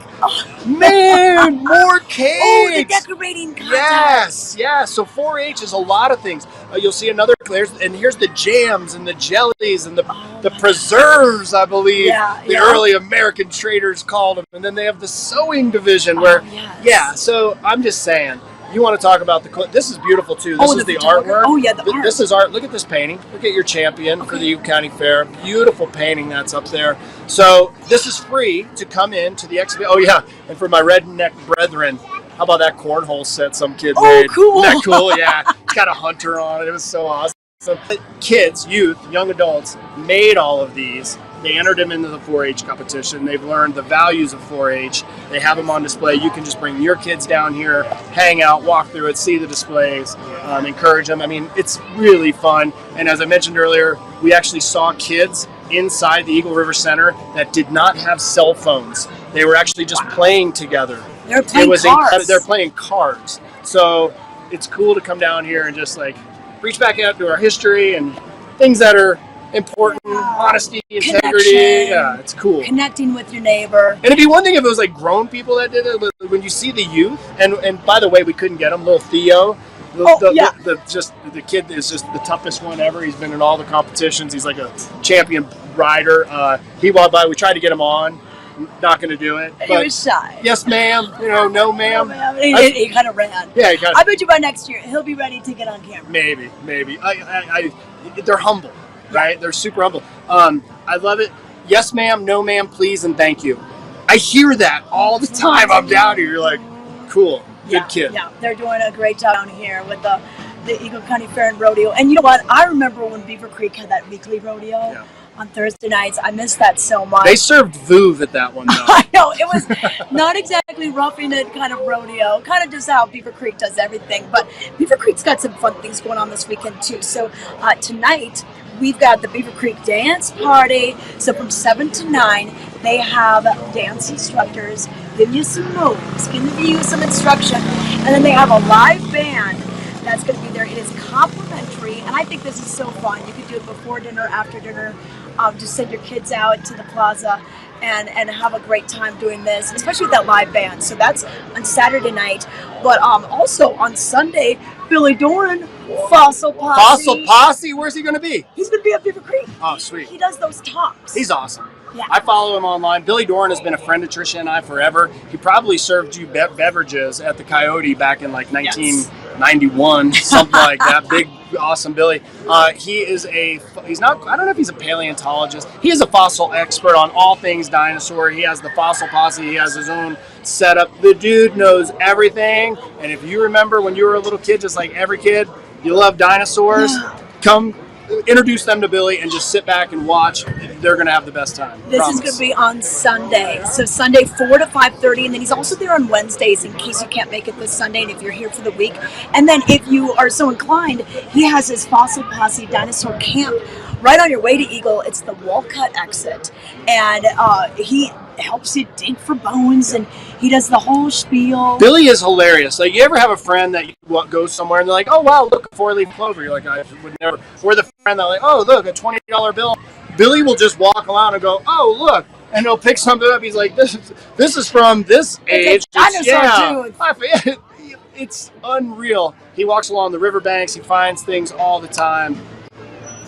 Man, more cakes. Oh, the decorating contest. Yes. So 4-H is a lot of things. You'll see another, and here's the jams and the jellies and the preserves, I believe. The early American traders called them. And then they have the sewing division where, so I'm just saying. You want to talk about this is beautiful too. This is the artwork. Oh yeah, the art. This is art. Look at this painting. Look at your champion for the Uke County Fair. Beautiful painting that's up there. So this is free to come in to the exhibit. Oh yeah, and for my redneck brethren, how about that cornhole set some kid made? Oh, cool. Isn't that cool? Yeah, it's got a hunter on it. It was so awesome. So kids, youth, young adults made all of these. They entered them into the 4-H competition. They've learned the values of 4-H. They have them on display. You can just bring your kids down here, hang out, walk through it, see the displays, encourage them. I mean, it's really fun. And as I mentioned earlier, we actually saw kids inside the Eagle River Center that did not have cell phones. They were actually just playing together. They're playing cards. They're playing cards. So it's cool to come down here and just like reach back out to our history and things that are important, honesty, integrity. Yeah, it's cool. Connecting with your neighbor. And it'd be one thing if it was like grown people that did it, but when you see the youth, and by the way, we couldn't get him, little Theo. The kid is just the toughest one ever. He's been in all the competitions. He's like a champion rider. He walked by. We tried to get him on. Not going to do it. He was shy. Yes, ma'am. No, ma'am. He kind of ran. Yeah, he kind of. I bet you by next year he'll be ready to get on camera. Maybe. They're humble. Right? They're super humble. I love it. Yes, ma'am, no, ma'am, please, and thank you. I hear that all the time. I'm down here. You're like, cool, good kid. Yeah, they're doing a great job down here with the Eagle County Fair and Rodeo. And you know what? I remember when Beaver Creek had that weekly rodeo. on Thursday nights. I miss that so much. They served Vouv at that one, though. I know, it was not exactly roughing it kind of rodeo, kind of just how Beaver Creek does everything. But Beaver Creek's got some fun things going on this weekend too. So tonight we've got the Beaver Creek Dance Party. So from 7 to 9, they have dance instructors give you some moves, give you some instruction, and then they have a live band that's going to be there. It is complimentary, and I think this is so fun. You can do it before dinner, after dinner. Just send your kids out to the plaza and have a great time doing this, especially with that live band. So that's on Saturday night. But also on Sunday, Billy Doran, Fossil Posse. Fossil Posse? Where's he going to be? He's going to be at Beaver Creek. Oh, sweet. He does those talks. He's awesome. Yeah. I follow him online. Billy Doran has been a friend of Tricia and I forever. He probably served you beverages at the Coyote back in like 1991, something like that. Big, awesome Billy. He's not, I don't know if he's a paleontologist. He is a fossil expert on all things dinosaur. He has the Fossil Posse. He has his own setup. The dude knows everything. And if you remember when you were a little kid, just like every kid, you love dinosaurs, come introduce them to Billy and just sit back and watch. They're going to have the best time. This is going to be on Sunday. So Sunday 4 to 5:30, and then he's also there on Wednesdays in case you can't make it this Sunday and if you're here for the week. And then if you are so inclined, he has his Fossil Posse Dinosaur Camp right on your way to Eagle. It's the Walcott exit, and he helps you dig for bones, and he does the whole spiel. Billy is hilarious. Like, you ever have a friend that you goes somewhere and they're like, oh wow, look, a 4-leaf clover. You're like, I would never. Or the friend that like, oh look, a $20 bill. Billy will just walk around and go, oh look, and he'll pick something up. He's like, this is from this age. It's unreal. He walks along the riverbanks. He finds things all the time.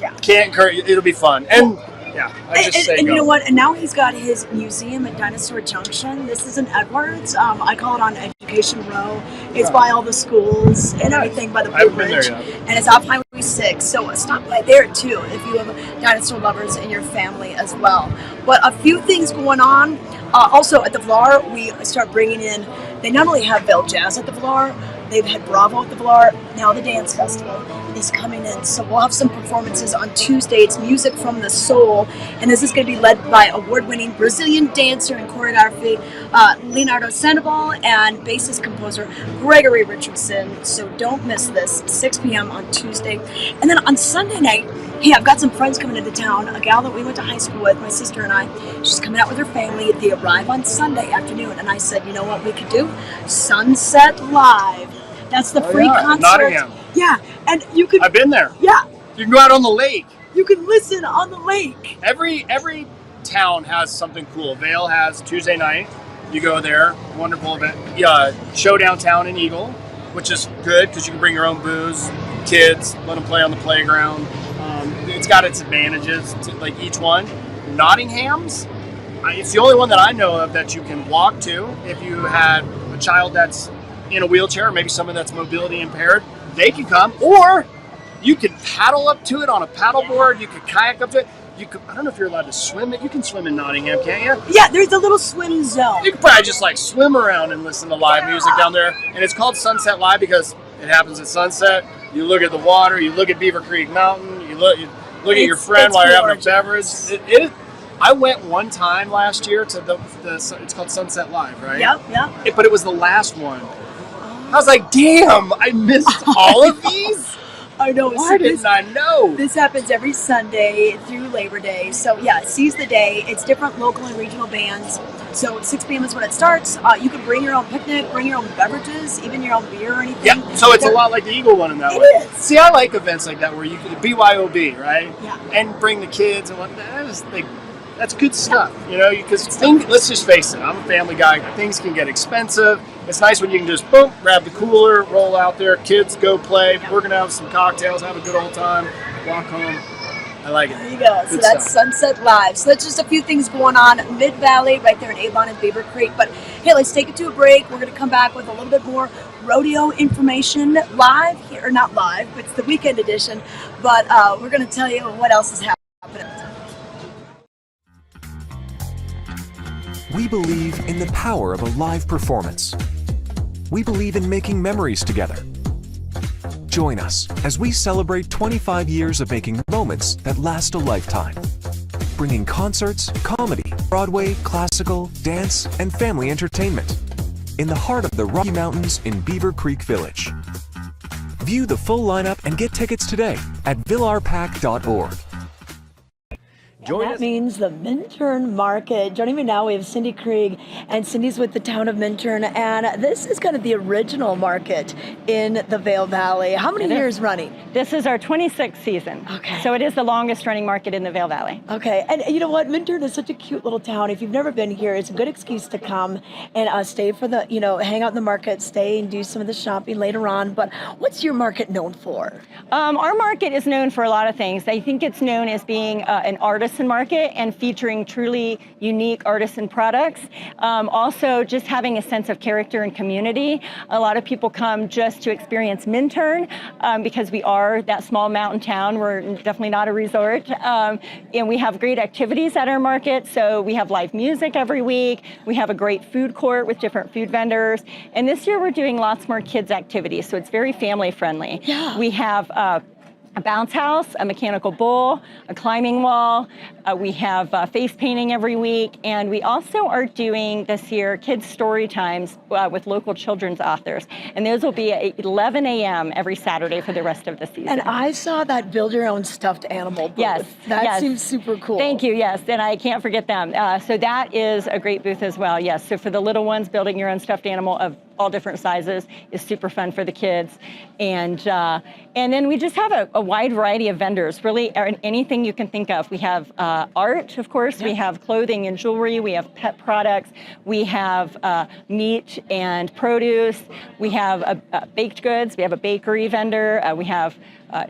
Yeah, can't encourage. It'll be fun. And yeah, and you know what? And now he's got his museum at Dinosaur Junction. This is in Edwards. I call it on Education Row. It's by all the schools and everything by the Blue Bridge. And it's off Highway 6. So stop by there too if you have dinosaur lovers in your family as well. But a few things going on. Also at the Vlar, we start bringing in, they not only have Vail Jazz at the Vlar, they've had Bravo at the Vlar, now the Dance Festival is coming in. So we'll have some performances on Tuesday. It's Music from the Soul, and this is going to be led by award-winning Brazilian dancer and choreography Leonardo Sandoval and bassist composer Gregory Richardson. So don't miss this, 6 p.m. on Tuesday. And then on Sunday night, hey, I've got some friends coming into town, a gal that we went to high school with, my sister and I. She's coming out with her family. They arrive on Sunday afternoon, and I said, you know what we could do? Sunset Live. That's the free concert. Nottingham. Yeah, and you could. I've been there. Yeah. You can go out on the lake. You can listen on the lake. Every town has something cool. Vail has Tuesday night. You go there, wonderful event. Show downtown in Eagle, which is good because you can bring your own booze, kids, let them play on the playground. It's got its advantages, like each one. Nottingham's, it's the only one that I know of that you can walk to if you had a child that's in a wheelchair, or maybe someone that's mobility impaired. They can come, or you can paddle up to it on a paddleboard. You could kayak up to it. I don't know if you're allowed to swim it. You can swim in Nottingham, can't you? Yeah, there's a little swim zone. You can probably just like swim around and listen to live music down there. And it's called Sunset Live because it happens at sunset. You look at the water. You look at Beaver Creek Mountain. You look at your friend while you're having a beverage. I went one time last year to it's called Sunset Live, right? Yep. But it was the last one. I was like, damn, I missed all of these? I know. Why didn't I know? This happens every Sunday through Labor Day. So yeah, seize the day. It's different local and regional bands. So 6 p.m. is when it starts. You can bring your own picnic, bring your own beverages, even your own beer or anything. Yeah, so it's a lot like the Eagle one in that way. It is. See, I like events like that where you can BYOB, right? Yeah. And bring the kids and whatnot. That's good stuff, because let's just face it, I'm a family guy. Things can get expensive. It's nice when you can just, boom, grab the cooler, roll out there, kids go play. Yep. We're going to have some cocktails, have a good old time, walk home. I like it. There you go. So that's Sunset Live. So that's just a few things going on Mid-Valley, right there in Avon and Beaver Creek. But hey, let's take it to a break. We're going to come back with a little bit more rodeo information live here, or not live, but it's the weekend edition. But we're going to tell you what else is happening. We believe in the power of a live performance. We believe in making memories together. Join us as we celebrate 25 years of making moments that last a lifetime. bringing concerts, comedy, Broadway, classical, dance, and family entertainment in the heart of the Rocky Mountains in Beaver Creek Village. View the full lineup and get tickets today at villarpack.org. That means the Minturn Market. Joining me now, we have Cindy Krieg, and Cindy's with the town of Minturn, and this is kind of the original market in the Vail Valley. How many years running? This is our 26th season. Okay. So it is the longest running market in the Vail Valley. Okay, and you know what? Minturn is such a cute little town. If you've never been here, it's a good excuse to come and stay for the, hang out in the market, stay and do some of the shopping later on. But what's your market known for? Our market is known for a lot of things. I think it's known as being an artisan market and featuring truly unique artisan products. Also, just having a sense of character and community. A lot of people come just to experience Minturn because we are that small mountain town. We're definitely not a resort. And we have great activities at our market. So we have live music every week. We have a great food court with different food vendors. And this year we're doing lots more kids activities. So it's very family friendly. Yeah. We have a bounce house, a mechanical bull, a climbing wall. We have face painting every week. And we also are doing this year kids story times with local children's authors. And those will be at 11 a.m. every Saturday for the rest of the season. And I saw that build your own stuffed animal booth. Yes. That seems super cool. Thank you, yes. And I can't forget them. So that is a great booth as well, yes. So for the little ones, building your own stuffed animal of all different sizes is super fun for the kids. And then we just have a wide variety of vendors, really anything you can think of. We have art, of course. Yeah. We have clothing and jewelry. We have pet products. We have meat and produce. We have baked goods. We have a bakery vendor. We have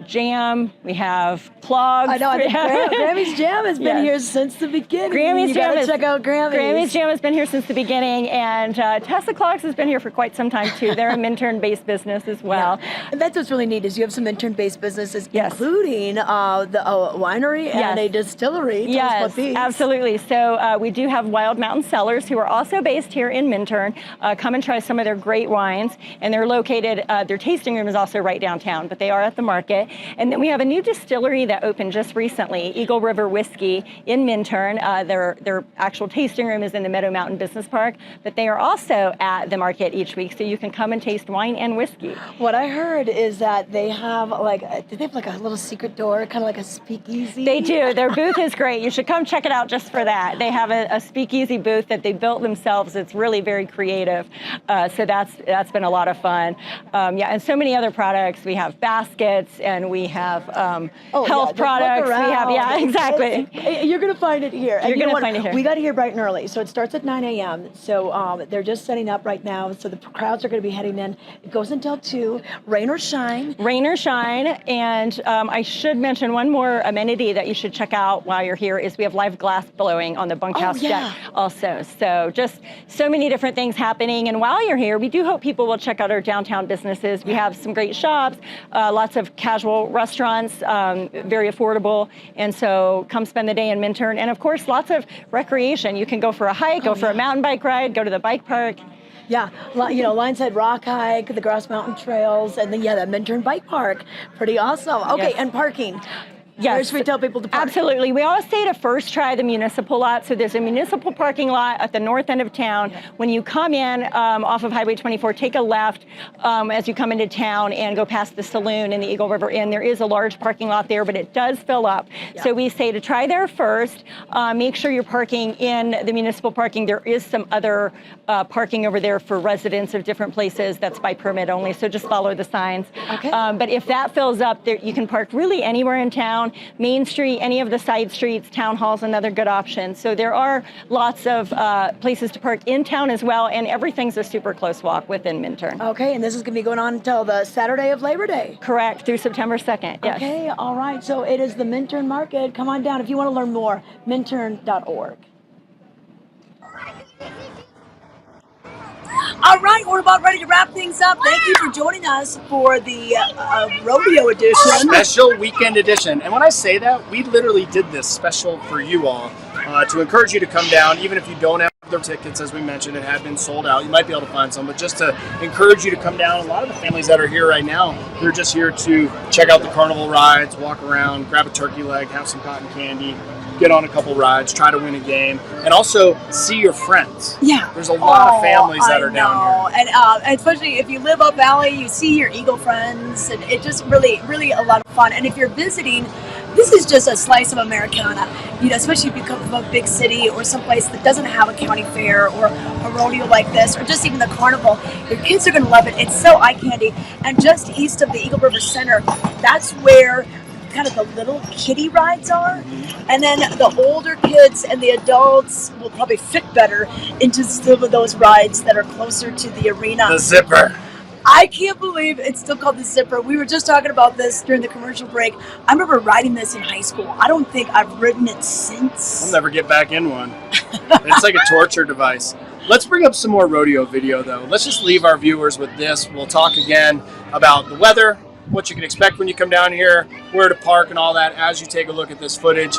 jam. We have clogs. I know. I think Grammy's Jam has been here since the beginning. Grammy's Jam check out Grammy's. Grammy's Jam has been here since the beginning, and Tessa Clogs has been here for quite some time too. They're a Minturn-based business as well. Yeah. And that's what's really neat is you have some Minturn-based businesses, including the winery and a distillery. Tell us about these. Absolutely. So we do have Wild Mountain Cellars, who are also based here in Minturn. Come and try some of their great wines, and they're located. Their tasting room is also right downtown, but they are at the market. And then we have a new distillery that opened just recently, Eagle River Whiskey in Minturn. Their actual tasting room is in the Meadow Mountain Business Park, but they are also at the market each week, so you can come and taste wine and whiskey. What I heard is that they have a little secret door, kind of like a speakeasy? They do. Their booth is great. You should come check it out just for that. They have a speakeasy booth that they built themselves. It's really very creative. So that's been a lot of fun. And so many other products. We have baskets, and we have health products. We have, exactly. You're going to find it here. You're going to find it here. We got here bright and early, so it starts at 9 a.m. So they're just setting up right now, so the crowds are going to be heading in. It goes until 2, rain or shine. Rain or shine, and I should mention one more amenity that you should check out while you're here is we have live glass blowing on the bunkhouse deck also. So just so many different things happening, and while you're here, we do hope people will check out our downtown businesses. We have some great shops, lots of casual restaurants, very affordable, and so come spend the day in Minturn. And of course, lots of recreation. You can go for a hike, go for a mountain bike ride, go to the bike park. Yeah, Lions Head Rock Hike, the Grass Mountain Trails, and then that Minturn Bike Park. Pretty awesome. Okay, and parking. Yes. Where should we tell people to park? Absolutely. We always say to first try the municipal lot. So there's a municipal parking lot at the north end of town. When you come in off of Highway 24, take a left as you come into town and go past the saloon and the Eagle River Inn. There is a large parking lot there, but it does fill up. Yeah. So we say to try there first. Make sure you're parking in the municipal parking. There is some other parking over there for residents of different places. That's by permit only. So just follow the signs. Okay. But if that fills up, you can park really anywhere in town. Main Street, any of the side streets, Town Hall's another good option. So there are lots of places to park in town as well, and everything's a super close walk within Minturn. Okay, and this is going to be going on until the Saturday of Labor Day. Correct, through September 2nd, yes. Okay, all right, so it is the Minturn Market. Come on down if you want to learn more, minturn.org. All right, we're about ready to wrap things up. Thank you for joining us for the Rodeo edition. Special weekend edition. And when I say that, we literally did this special for you all to encourage you to come down, even if you don't have the tickets, as we mentioned, it had been sold out. You might be able to find some, but just to encourage you to come down. A lot of the families that are here right now, they're just here to check out the carnival rides, walk around, grab a turkey leg, have some cotton candy, get on a couple rides, try to win a game, and also see your friends. Yeah. There's a lot of families that are down here. And especially if you live up valley, you see your Eagle friends, and it just really, really a lot of fun. And if you're visiting, this is just a slice of Americana, especially if you come from a big city or someplace that doesn't have a county fair or a rodeo like this, or just even the carnival. Your kids are going to love it. It's so eye candy. And just east of the Eagle River Center, that's where kind of the little kiddie rides are. And then the older kids and the adults will probably fit better into some of those rides that are closer to the arena. The zipper. I can't believe it's still called the zipper. We were just talking about this during the commercial break. I remember riding this in high school. I don't think I've ridden it since. I'll never get back in one. It's like a torture device. Let's bring up some more rodeo video, though. Let's just leave our viewers with this. We'll talk again about the weather, what you can expect when you come down here, where to park and all that as you take a look at this footage.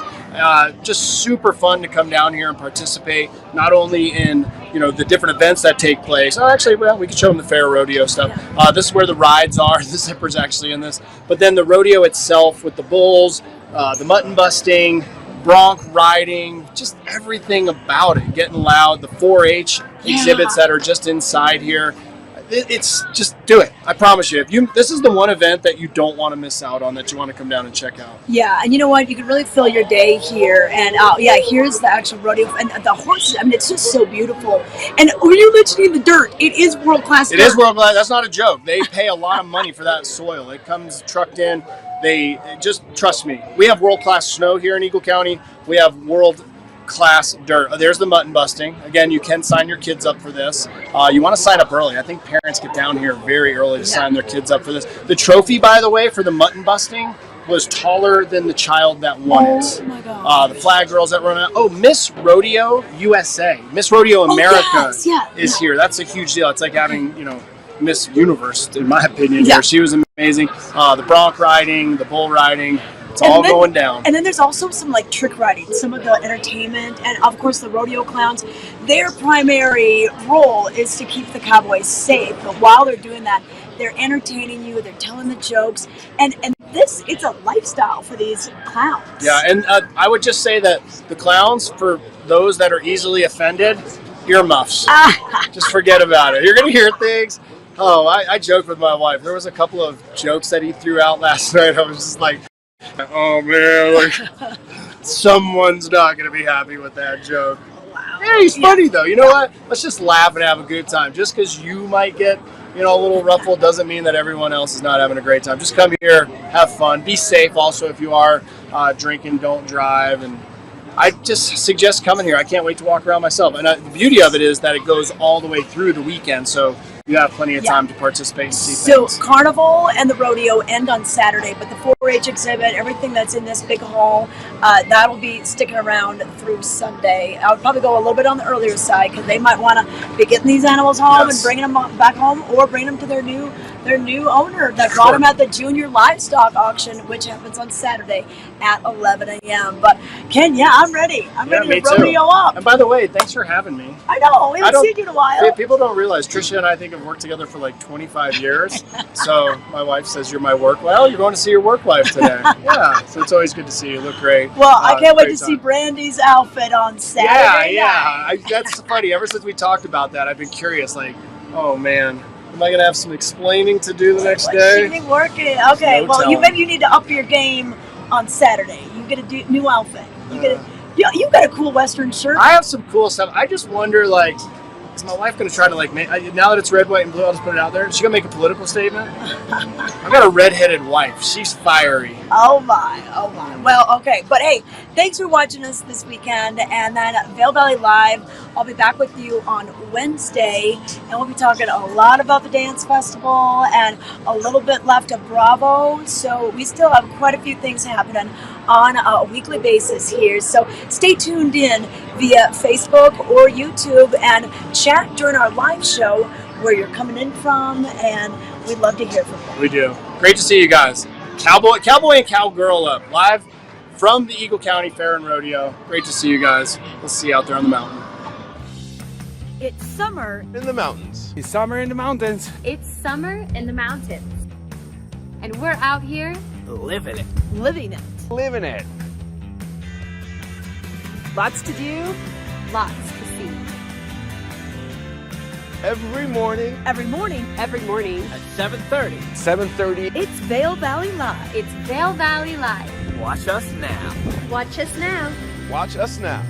Just super fun to come down here and participate, not only in the different events that take place. Oh, actually, well, we can show them the fair rodeo stuff. This is where the rides are. The zipper's actually in this. But then the rodeo itself with the bulls, the mutton busting, bronc riding, just everything about it, getting loud, the 4-H exhibits that are just inside here. It's just do it. I promise you. This is the one event that you don't want to miss out on, that you want to come down and check out. Yeah, and you know what? You can really fill your day here. And here's the actual rodeo and the horses. I mean, it's just so beautiful. And when you're mentioning the dirt, it is world class. It is world class. That's not a joke. They pay a lot of money for that soil. It comes trucked in. They just trust me. We have world class snow here in Eagle County. We have world class dirt. There's the mutton busting. Again, you can sign your kids up for this. You want to sign up early. I think parents get down here very early to sign their kids up for this. The trophy, by the way, for the mutton busting was taller than the child that won it. Oh my God. The flag girls that run out. Oh, Miss Rodeo USA. Miss Rodeo America is here. That's a huge deal. It's like having, Miss Universe, in my opinion, here. She was amazing. The bronc riding, the bull riding. It's all going down. And then there's also some trick riding, some of the entertainment, and of course the rodeo clowns. Their primary role is to keep the cowboys safe. But while they're doing that, they're entertaining you, they're telling the jokes, and it's a lifestyle for these clowns. Yeah, and I would just say that the clowns, for those that are easily offended, earmuffs. Just forget about it. You're going to hear things. Oh, I joked with my wife. There was a couple of jokes that he threw out last night. I was just like, oh man, someone's not going to be happy with that joke. Wow. Yeah, he's funny though. You know what? Let's just laugh and have a good time. Just because you might get, a little ruffled doesn't mean that everyone else is not having a great time. Just come here, have fun, be safe. Also, if you are drinking, don't drive. And I just suggest coming here. I can't wait to walk around myself. And the beauty of it is that it goes all the way through the weekend. So you have plenty of time to participate and see things. So Carnival and the rodeo end on Saturday, but the 4-H exhibit, everything that's in this big hall, that'll be sticking around through Sunday. I would probably go a little bit on the earlier side because they might want to be getting these animals home and bringing them back home, or bringing them to their new owner that brought them at the Junior Livestock Auction, which happens on Saturday at 11 a.m. But Ken, I'm ready. I'm ready to rodeo up. And by the way, thanks for having me. I know. We haven't seen you in a while. People don't realize Tricia and I think have worked together for like 25 years. So my wife says you're my work. Well, you're going to see your work wife today. Yeah. So it's always good to see you. You look great. Well, I can't wait to see Brandy's outfit on Saturday. Yeah. That's funny. Ever since we talked about that, I've been curious. Like, oh man, am I going to have some explaining to do the next day? She's working. Okay. Maybe you need to up your game on Saturday. You get a new outfit. You got a cool Western shirt. I have some cool stuff. I just wonder, is my wife going to try to now that it's red, white, and blue, I'll just put it out there. Is she going to make a political statement? I've got a red-headed wife. She's fiery. Oh my. Well, okay. But hey, thanks for watching us this weekend. And then Vail Valley Live, I'll be back with you on Wednesday. And we'll be talking a lot about the dance festival and a little bit left of Bravo. So we still have quite a few things happening on a weekly basis here. So stay tuned in via Facebook or YouTube and chat during our live show where you're coming in from, and we'd love to hear from you. We do. Great to see you guys. Cowboy and Cowgirl up live from the Eagle County Fair and Rodeo. Great to see you guys. We'll see you out there on the mountain. It's summer In the mountains. It's summer in the mountains. It's summer in the mountains. And we're out here Living it. Living it. Living it. Lots to do, lots to see. Every morning. Every morning. Every morning. At 7:30. 7:30. It's Vail Valley Live. It's Vail Valley Live. Watch us now. Watch us now. Watch us now.